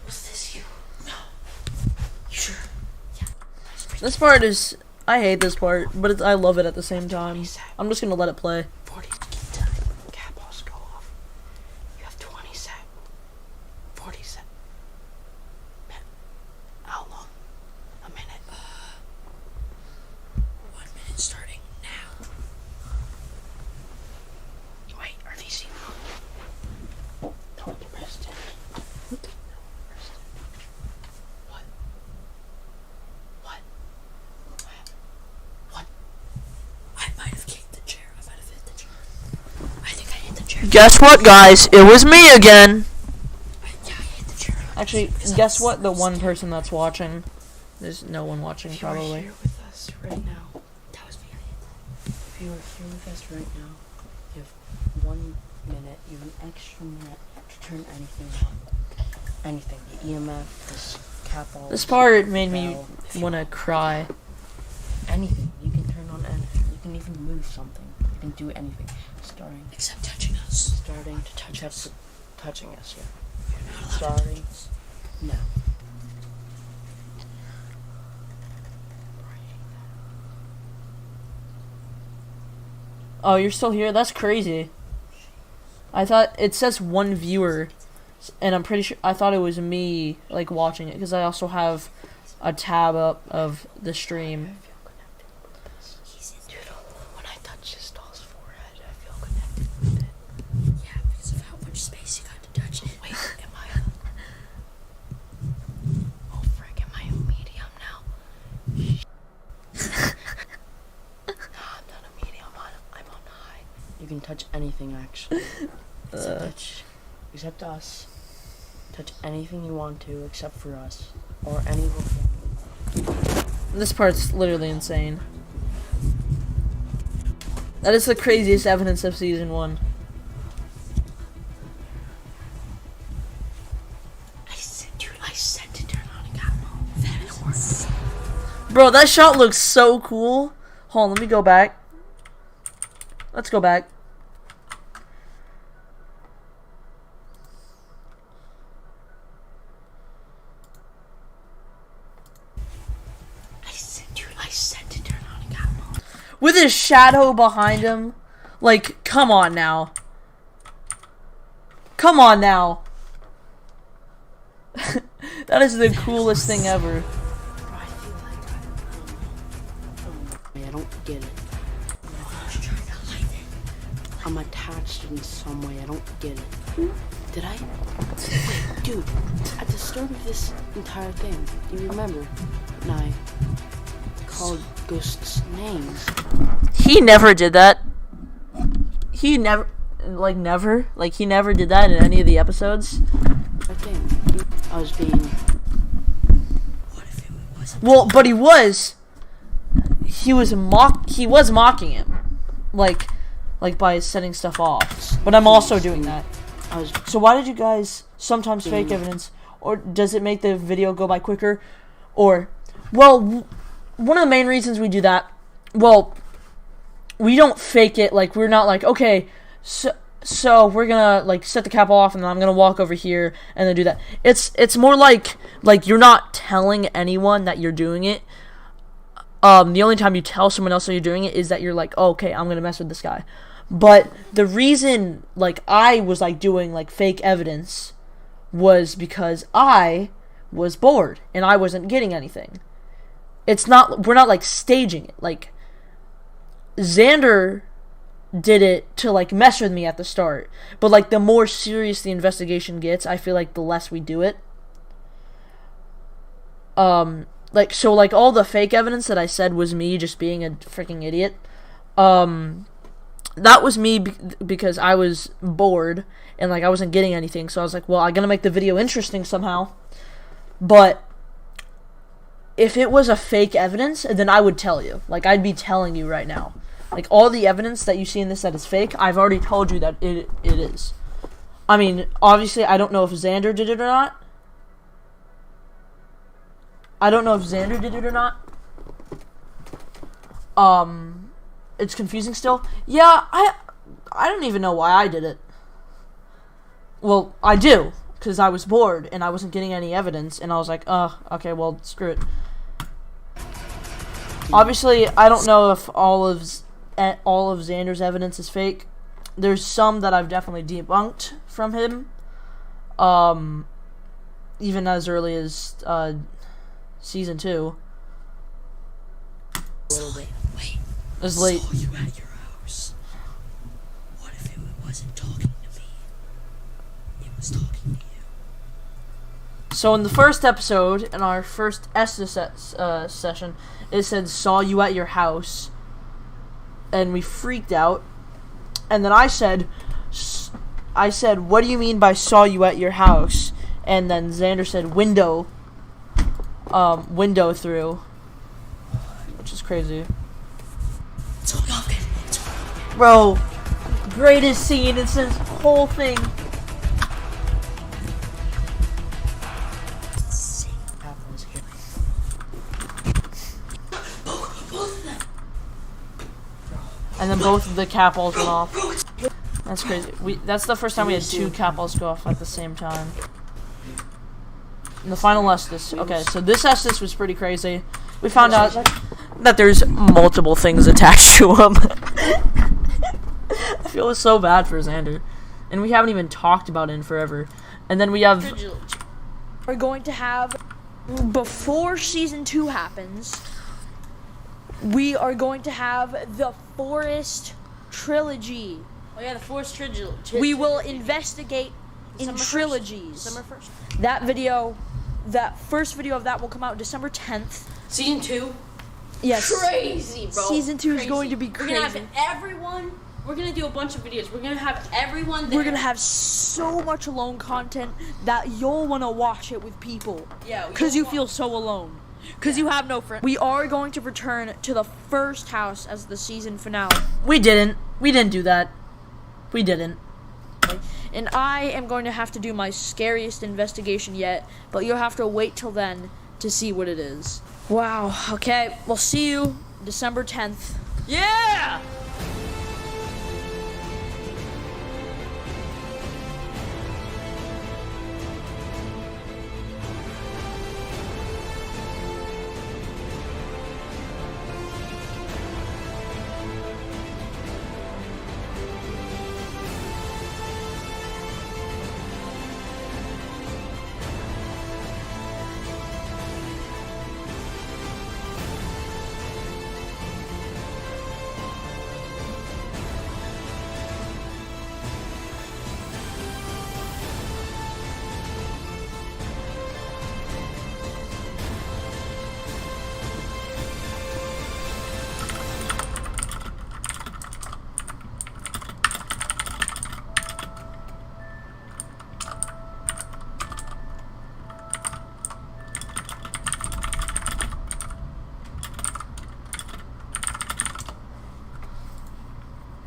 Was this you? No. You sure? This part is. I hate this part, but I love it at the same time. I'm just gonna let it play. 40 time. Cap balls go off. You have 20 sec. 40 sec. How long? A minute. 1 minute starting now. Wait, are these enough? Don't press it. What? What? What? I might have kicked the chair. I might have hit the chair. I think I hit the chair. Guess what, guys? It was me again. I hit the chair. Actually, guess what? The one person that's watching. There's no one watching, If you were probably. here with us right now, That was me. if you were here with us right now, you have 1 minute, you have an extra minute to turn anything on. Anything. The EMF, this cap all. This part made me bell, want to cry. anything. You can turn on anything. You can even move something. You can do anything. Except touching us. Starting to touch us. Touching us, yeah. Starting. No. Oh, you're still here? That's crazy. I thought it says one viewer, and I'm pretty sure I thought it was me like watching it because I also have a tab up of the stream. can touch anything, actually. Except us. Touch anything you want to, except for us. Or any of our family. This part's literally insane. That is the craziest evidence of season 1. I said to turn on a camera. That works. Bro, that shot looks so cool. Hold on, let me go back. Let's go back. I said to turn on a camera. With his shadow behind him. Like, come on now. Come on now. That is the coolest thing ever. Bro, I feel like I don't get it. I'm attached in some way. I don't get it. Did I? Wait, dude. At the start of this entire thing, you remember? And I called ghosts names. He never did that. He never, like he never did that in any of the episodes. I think I was being. What if it wasn't? Well, but he was mocking him, like by setting stuff off. But I'm also doing that. So why did you guys sometimes fake evidence, or does it make the video go by quicker? Or, well, one of the main reasons we do that, well, we don't fake it. Like, we're not like, okay, so we're gonna like set the cap off, and then I'm gonna walk over here and then do that. It's more like you're not telling anyone that you're doing it. The only time you tell someone else that you're doing it is that you're like, oh, okay, I'm gonna mess with this guy. But the reason, like, I was, like, doing, like, fake evidence was because I was bored and I wasn't getting anything. We're not, like, staging it. Like, Xander did it to, like, mess with me at the start. But, like, the more serious the investigation gets, I feel like the less we do it. Like, so, like, all the fake evidence that I said was me just being a freaking idiot. That was me because I was bored and like I wasn't getting anything, so I was like, well, I'm gonna make the video interesting somehow. But if it was a fake evidence, then I would tell you. Like, I'd be telling you right now. Like, all the evidence that you see in this that is fake, I've already told you that it is. I mean, obviously, I don't know if Xander did it or not. It's confusing still. Yeah, I don't even know why I did it. Well, I do, because I was bored and I wasn't getting any evidence, and I was like, okay, well, screw it. Obviously, I don't know if all of Xander's evidence is fake. There's some that I've definitely debunked from him. Even as early as season 2. A little bit. Wait. It was late. Saw you at your house. What if it wasn't talking to me? It was talking to you. So in the first episode, in our first Estes session, it said, saw you at your house. And we freaked out. And then I said, what do you mean by saw you at your house? And then Xander said, window through. Which is crazy. Bro, greatest scene in this whole thing. And then both of the cap balls went off. That's crazy. That's the first time we had 2 cap balls go off at the same time. And the final Estes. Okay, so this Estes was pretty crazy. We found out that there's multiple things attached to him. I feel so bad for Xander. And we haven't even talked about it in forever. And then we have... We're going to have, before season 2 happens, we are going to have the Forest Trilogy. Oh yeah, the Forest Trilogy. We will investigate in trilogies. December 1st. That first video of that will come out December 10th. Season 2? Yes. Crazy, bro. Season 2 Crazy. is going to be crazy. We're gonna have everyone We're gonna do a bunch of videos. We're gonna have everyone there. We're gonna have so much alone content that you'll wanna watch it with people. Yeah. Cause you feel so alone. Cause you have no friends. We are going to return to the first house as the season finale. We didn't. We didn't do that. We didn't. And I am going to have to do my scariest investigation yet, but you'll have to wait till then to see what it is. Wow, okay, we'll see you December 10th. Yeah!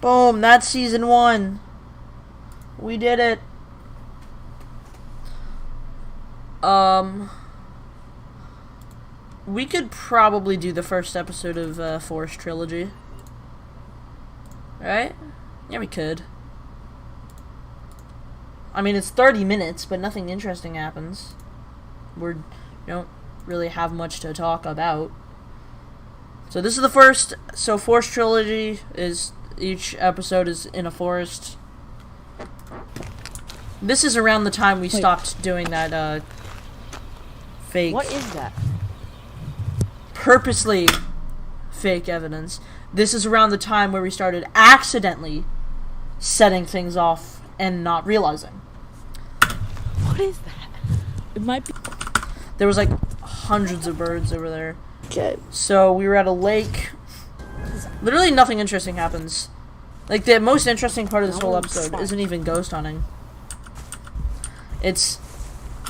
Boom, that's season 1. We did it. We could probably do the first episode of Forest Trilogy. Right? Yeah, we could. I mean, it's 30 minutes, but nothing interesting happens. We don't really have much to talk about. So this is the first. So Forest Trilogy is... Each episode is in a forest. This is around the time we stopped doing that, fake... What is that? Purposely fake evidence. This is around the time where we started accidentally setting things off and not realizing. What is that? It might be... There was, like, hundreds of birds over there. Okay. So, we were at a lake... Literally nothing interesting happens. Like, the most interesting part of this whole episode isn't even ghost hunting. It's...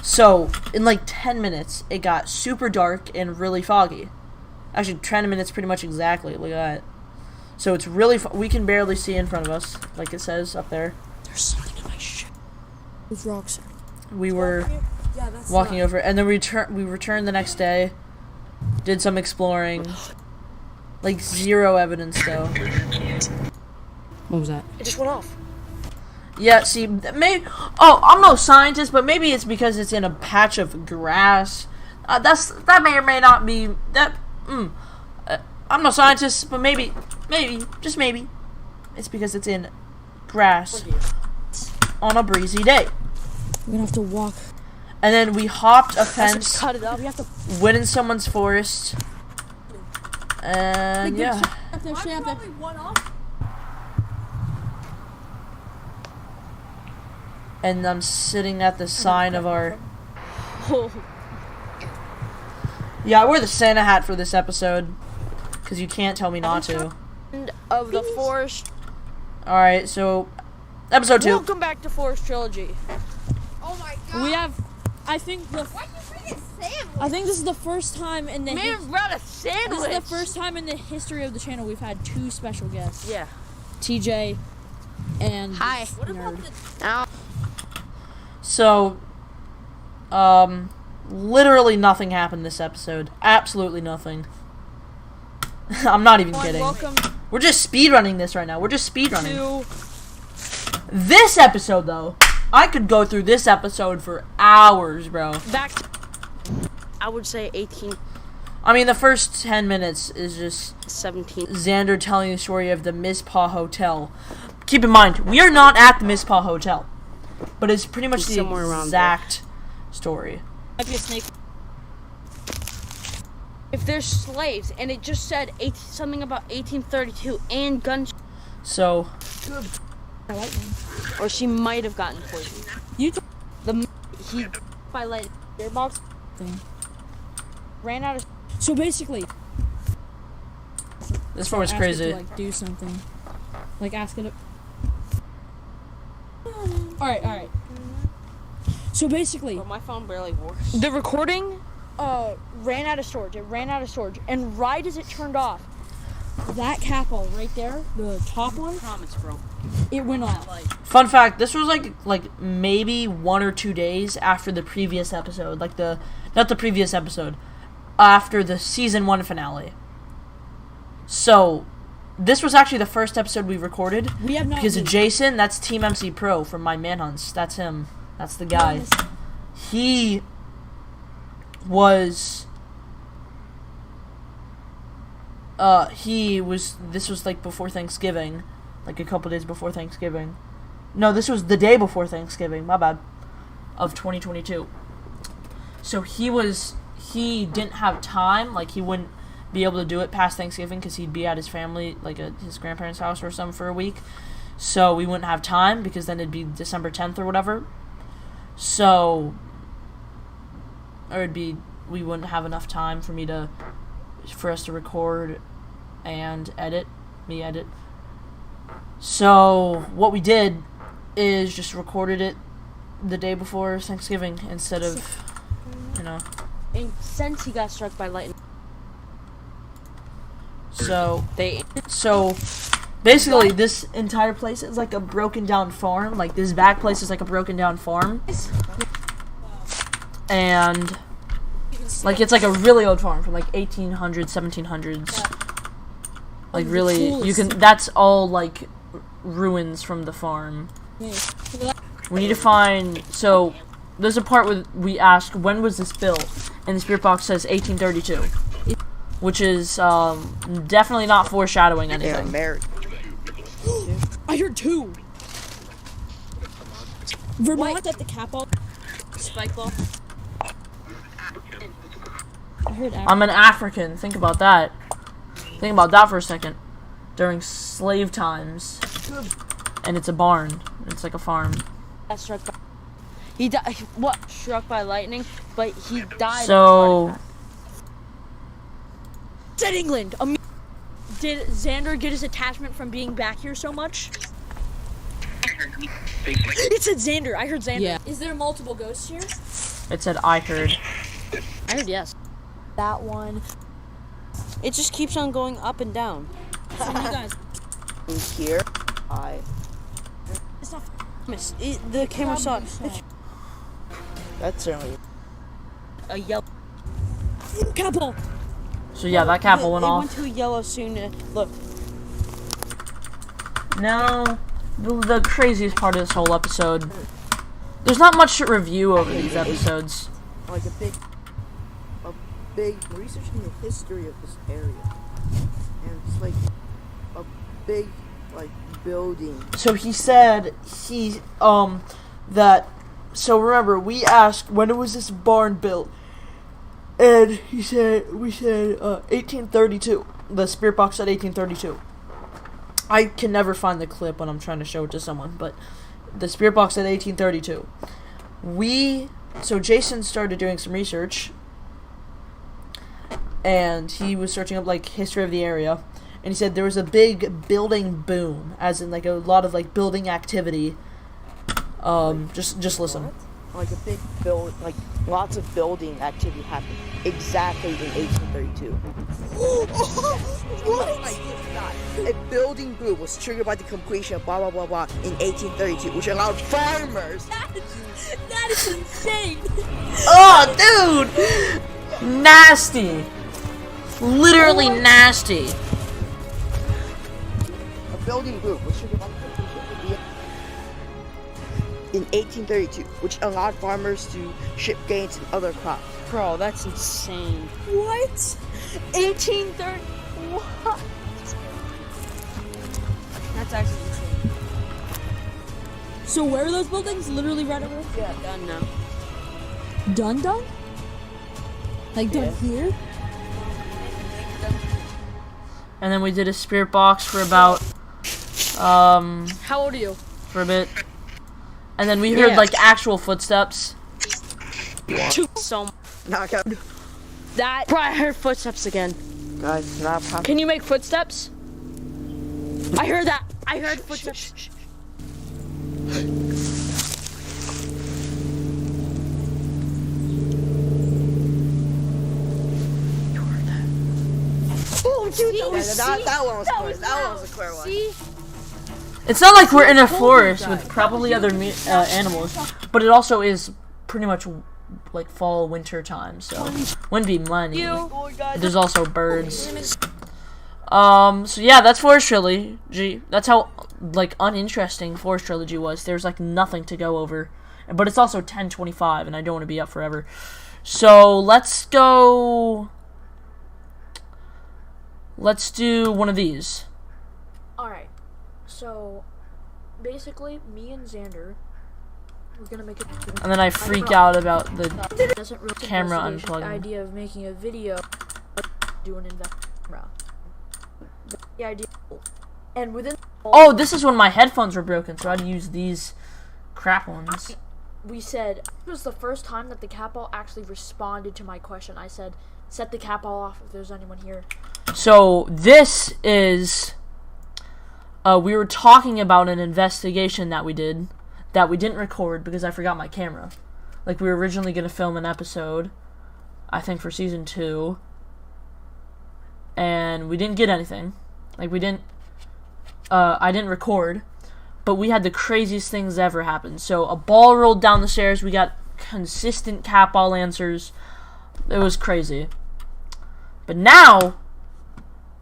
So, in like 10 minutes, it got super dark and really foggy. Actually, 10 minutes pretty much exactly. Look at that. So, it's really... we can barely see in front of us, like it says up there. There's something in my shit. With rocks. We were walking over, and then we returned the next day. Did some exploring. Like, zero evidence, though. What was that? It just went off. Yeah, see, maybe... Oh, I'm no scientist, but maybe it's because it's in a patch of grass. That may or may not be... I'm no scientist, but maybe, just maybe, it's because it's in grass on a breezy day. We're gonna have to walk. And then we hopped a fence, Cut it up. We have to... went in someone's forest, and yeah. And I'm sitting at the sign of our... Yeah, I wore the Santa hat for this episode, because you can't tell me not to. End of the Forest. Alright, so... Episode 2. Welcome back to Forest Trilogy. Oh my god. We have... I think Why'd you bring a sandwich? I think this is the first time in the... Man brought a sandwich. This is the first time in the history of the channel we've had 2 special guests. Yeah. TJ and... Hi. What about Ow. So... Literally nothing happened this episode. Absolutely nothing. I'm not even kidding. Welcome We're just speedrunning this right now. We're just speedrunning. to... This episode, though, I could go through this episode for hours, bro. Back to... I would say 18... I mean, the first 10 minutes is just 17. Xander telling the story of the Mizpah Hotel. Keep in mind, we are not at the Mizpah Hotel, but it's pretty much the somewhere around exact story. Might be a snake. If there's slaves, and it just said something about 1832 and guns... So... Or she might have gotten poisoned. He by light their box thing ran out of. So basically, This one was crazy. To, like, do something. Like asking it. Alright. So basically, But my phone barely works. the recording ran out of storage. It ran out of storage. And right as it turned off, that capel right there, the top one, Promise, bro. it went off. Fun fact: this was like maybe 1 or 2 days after the previous episode, not the previous episode, after the season 1 finale. So, this was actually the first episode we recorded We have not because leaked. Jason, that's Team MC Pro from My Manhunts. That's him. That's the guy. He was. This was like before Thanksgiving, like a couple days before Thanksgiving. No, this was the day before Thanksgiving, my bad, of 2022. So he didn't have time, like he wouldn't be able to do it past Thanksgiving because he'd be at his family, like at his grandparents' house or something for a week. So we wouldn't have time because then it'd be December 10th or whatever. So, we wouldn't have enough time for us to record and edit. So what we did is just recorded it the day before Thanksgiving instead of, And since he got struck by lightning, So basically this entire place is like a broken down farm. Like this back place is like a broken down farm. And like it's like a really old farm from like 1800s, 1700s. Like really, that's all like ruins from the farm. We need to find, so there's a part where we ask, when was this built? And the spirit box says 1832. Which is definitely not foreshadowing anything. I heard 2. Vermont at the capel. spike ball. I heard I'm an African. Think about that. Think about that for a second. During slave times. And it's a barn. It's like a farm. Got struck by. He died. What? Struck by lightning, but he died. So said England. Did Xander get his attachment from being back here so much? It said Xander. I heard Xander. Yeah. Is there multiple ghosts here? it said I heard. I heard yes. That one. It just keeps on going up and down. So you guys. Here, It's not. The camera saw it. that's certainly A yellow. Capel. So yeah, that capel went It off. went to yellow soon. Look. Now, the craziest part of this whole episode. There's not much to review over these episodes. like a big researching the history of this area, and it's like a big building. So he said that. So remember, we asked when was this barn built, and we said 1832. The spirit box said 1832. I can never find the clip when I'm trying to show it to someone, but the spirit box said 1832. So Jason started doing some research, and he was searching up like history of the area, and he said there was a big building boom, as in like a lot of like building activity. Just listen. Like a big build, like lots of building activity happened exactly in 1832. A building boom was triggered by the completion of blah blah blah blah in 1832, which allowed farmers. That is insane. Oh, dude! Nasty. Literally nasty. A building boom was triggered by the completion of the in 1832, which allowed farmers to ship grains and other crops. Bro, that's insane. What? 1830. What? That's actually insane. So where are those buildings? Literally right over there? Yeah, done now. Done? Like done here? And then we did a spirit box for about How old are you? for a bit. And then we heard Yeah. like actual footsteps. So Knockout. that. Bro, I heard footsteps again. Guys, not possible. Can you make footsteps? I heard that. I heard footsteps. Oh, dude, That one was close. That one was a clear one. See? It's not like we're in a forest with probably other animals, but it also is pretty much like fall winter time, so wouldn't be money. There's also birds. So yeah, that's Forest Trilogy. That's how like uninteresting Forest Trilogy was. There's like nothing to go over, but it's also 10:25, and I don't want to be up forever. So let's go. Let's do one of these. Alright, so basically, me and Xander, we're gonna make a And then I freak out about the doesn't really camera investigation unplugging. idea of making a video, do an camera. The idea, and within Oh, this is when my headphones were broken, so I had to use these crap ones. we said it was the first time that the cat ball actually responded to my question. I said, set the cat ball off if there's anyone here. So this is we were talking about an investigation that we did that we didn't record because I forgot my camera. Like, we were originally going to film an episode, I think for season 2, and we didn't get anything. Like, we didn't I didn't record, but we had the craziest things ever happen. So a ball rolled down the stairs, we got consistent cat ball answers. It was crazy. But now,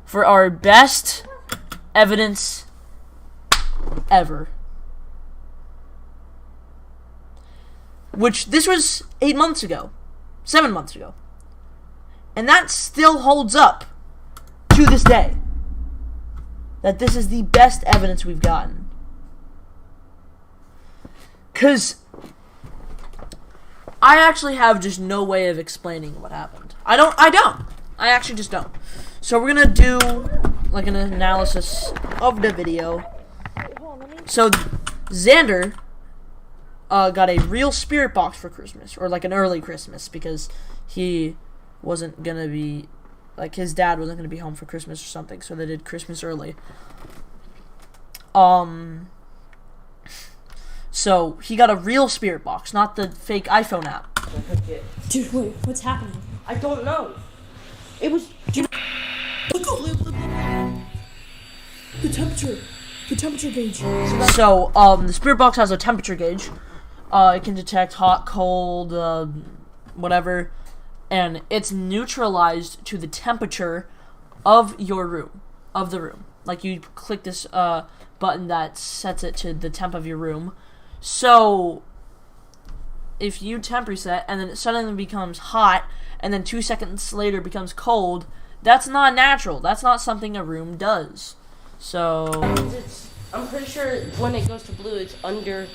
for our best evidence ever. Which, this was 8 months ago. 7 months ago. And that still holds up to this day. That this is the best evidence we've gotten. Because I actually have just no way of explaining what happened. I don't. I actually just don't. So we're gonna do like an analysis of the video. So Xander got a real spirit box for Christmas, or like an early Christmas, because he wasn't gonna be, like, his dad wasn't gonna be home for Christmas or something, so they did Christmas early. So he got a real spirit box, not the fake iPhone app. Dude, wait, what's happening? I don't know. It was. The temperature gauge. So the spirit box has a temperature gauge. It can detect hot, cold, whatever, and it's neutralized to the temperature of your room, of the room. Like, you click this button that sets it to the temp of your room. So if you temp reset and then it suddenly becomes hot and then 2 seconds later becomes cold, that's not natural. That's not something a room does. So I'm pretty sure when it goes to blue, it's under.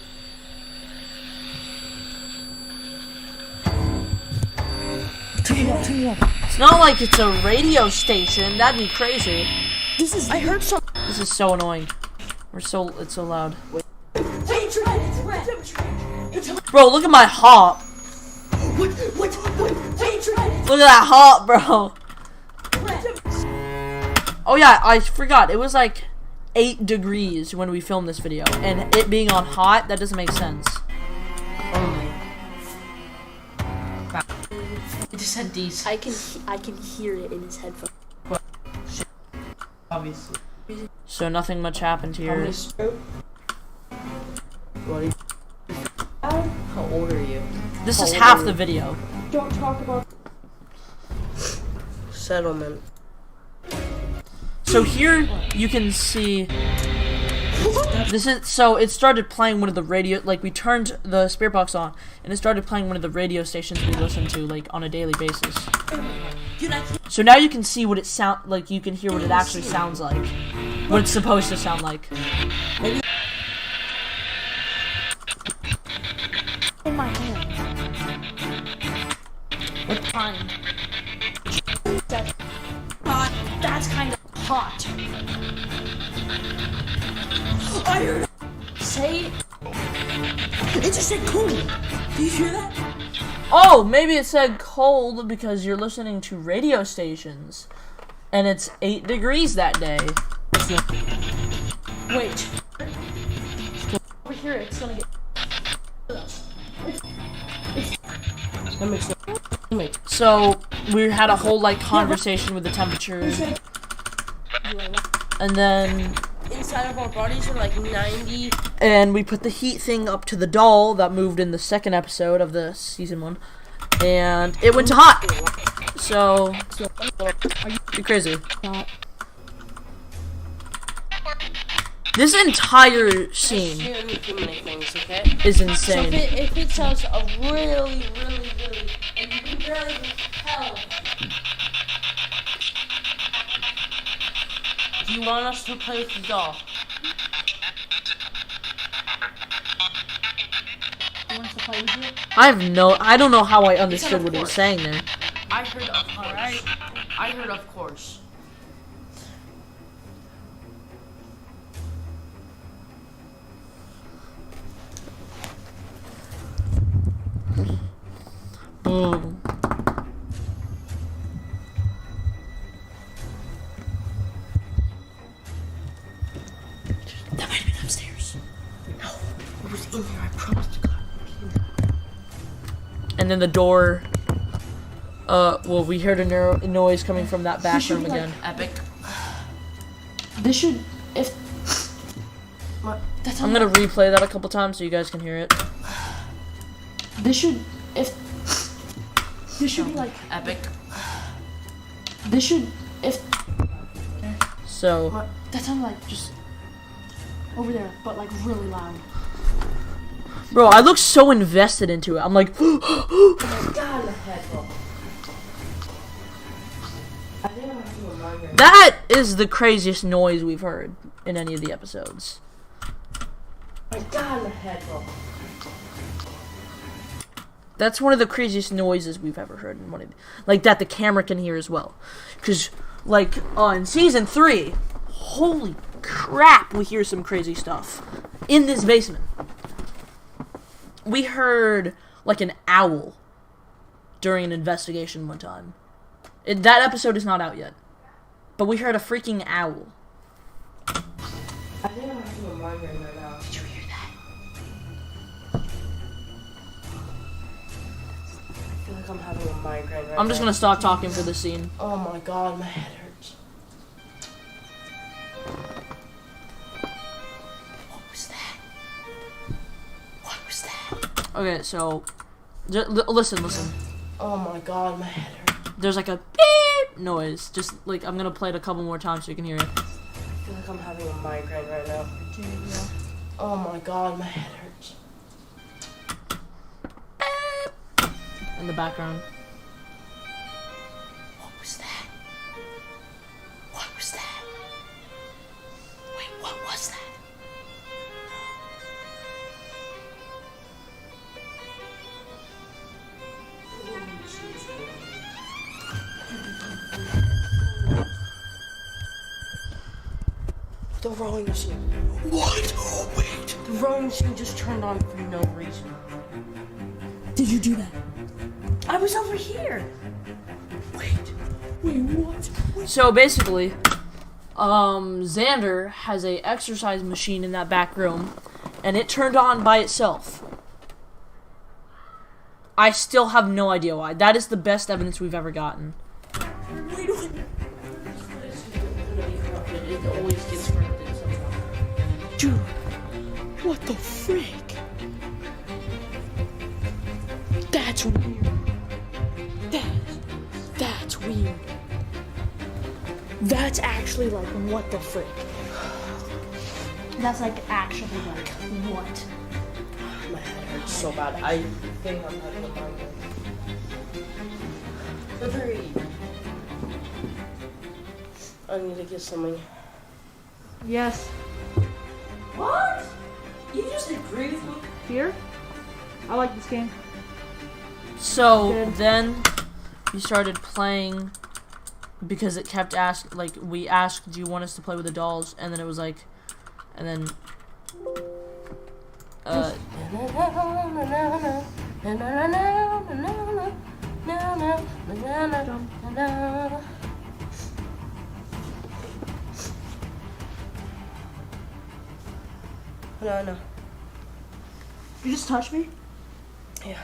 it's not like it's a radio station. That'd be crazy. I heard some. This is so annoying. It's so loud. Bro, look at my hop. Look at that hop, bro. Oh yeah, I forgot. It was like 8 degrees when we filmed this video, and it being on hot, that doesn't make sense. It just said D's. I can hear it in his headphones. Obviously. So nothing much happened here. How old are you? This is half the video. Don't talk about. Settlement. So here you can see this is, so it started playing one of the radio, like, we turned the spirit box on and it started playing one of the radio stations we listen to, like, on a daily basis. So now you can see what it sound like. You can hear what it actually sounds like, what it's supposed to sound like. In my hand. What time? That's kind of hot. Say. It just said cool. Do you hear that? Oh, maybe it said cold because you're listening to radio stations, and it's 8 degrees that day. Wait. Over here, it's gonna get. So we had a whole like conversation with the temperature, and then Inside of our bodies are like 90. and we put the heat thing up to the doll that moved in the second episode of the season 1, and it went to hot. So you're crazy. This entire scene Extremely too many things, okay? is So insane. if it tells a really, and you can barely even tell. Do you want us to play with the doll? I don't know how I understood what he was saying there. I heard of course. I heard of course. Boom. That might have been upstairs. No, it was in here. I promise to God. And then the door. Well, we heard a noise coming from that back room again. Epic. This should. If. What? That's I'm gonna replay that a couple times so you guys can hear it. This should. If. This should be like. Epic. This should. If. So That sounded like just. Over there, but like really loud. bro, I look so invested into it. I'm like Oh my God, my head broke. I think I'm having a migraine. that is the craziest noise we've heard in any of the episodes. My God, my head broke. That's one of the craziest noises we've ever heard in one of like that the camera can hear as well. Cause like in season 3, holy crap, we hear some crazy stuff in this basement. We heard like an owl during an investigation one time. That episode is not out yet, but we heard a freaking owl. I think I'm having a migraine right now. Did you hear that? I feel like I'm having a migraine right I'm just now. gonna stop talking for this scene. Oh my God, my head hurts. What was that? What was that? Okay, so listen. Oh my God, my head hurts. There's like a beep noise. Just like I'm gonna play it a couple more times so you can hear it. I feel like I'm having a migraine right now. Oh my God, my head hurts. In the background. What was that? What was that? Wait, what was that? The rowing machine. What? Oh, wait. The rowing machine just turned on for no reason. Did you do that? I was over here. Wait, what? So basically, Xander has a exercise machine in that back room, and it turned on by itself. I still have no idea why. That is the best evidence we've ever gotten. Wait. It always gets corrupted somehow. Dude, what the frick? That's weird. That's weird. That's actually like, what the frick? That's like actually like, what? My head hurts so bad. I think I'm having a migraine. Hurry. I need to get something. Yes. What? You just agree with me? Here? I like this game. So Good. then we started playing because it kept we asked, do you want us to play with the dolls? And then it was like, and then No. You just touched me? Yeah.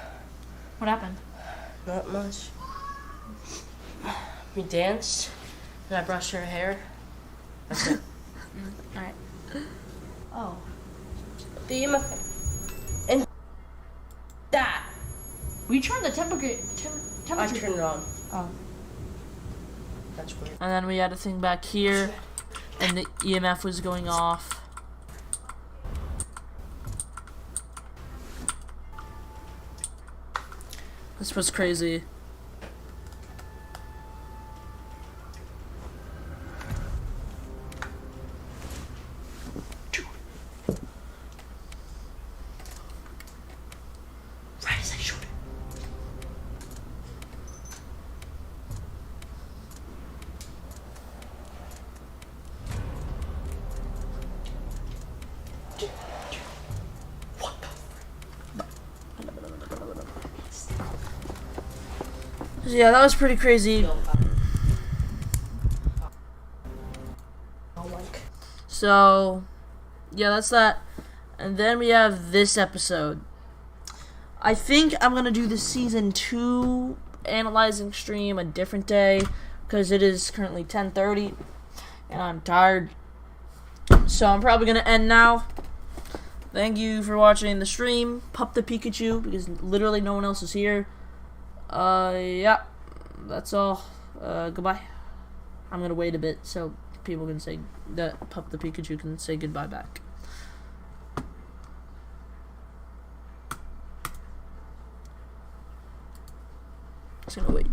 What happened? Not much. We danced, and I brushed her hair. That's it. Alright. Oh. The EMF. And that. We turned the temperature. I turned it on. Oh. That's weird. And then we had a thing back here, and the EMF was going off. This was crazy. Right as I showed it. What the? Yeah, that was pretty crazy. So, yeah, that's that. And then we have this episode. I think I'm going to do the season 2 analyzing stream a different day, because it is currently 10:30 and I'm tired. So I'm probably going to end now. Thank you for watching the stream. Pup the Pikachu, because literally no one else is here. Yeah, that's all. Goodbye. I'm going to wait a bit so people can say that Pup the Pikachu can say goodbye back. Just gonna wait.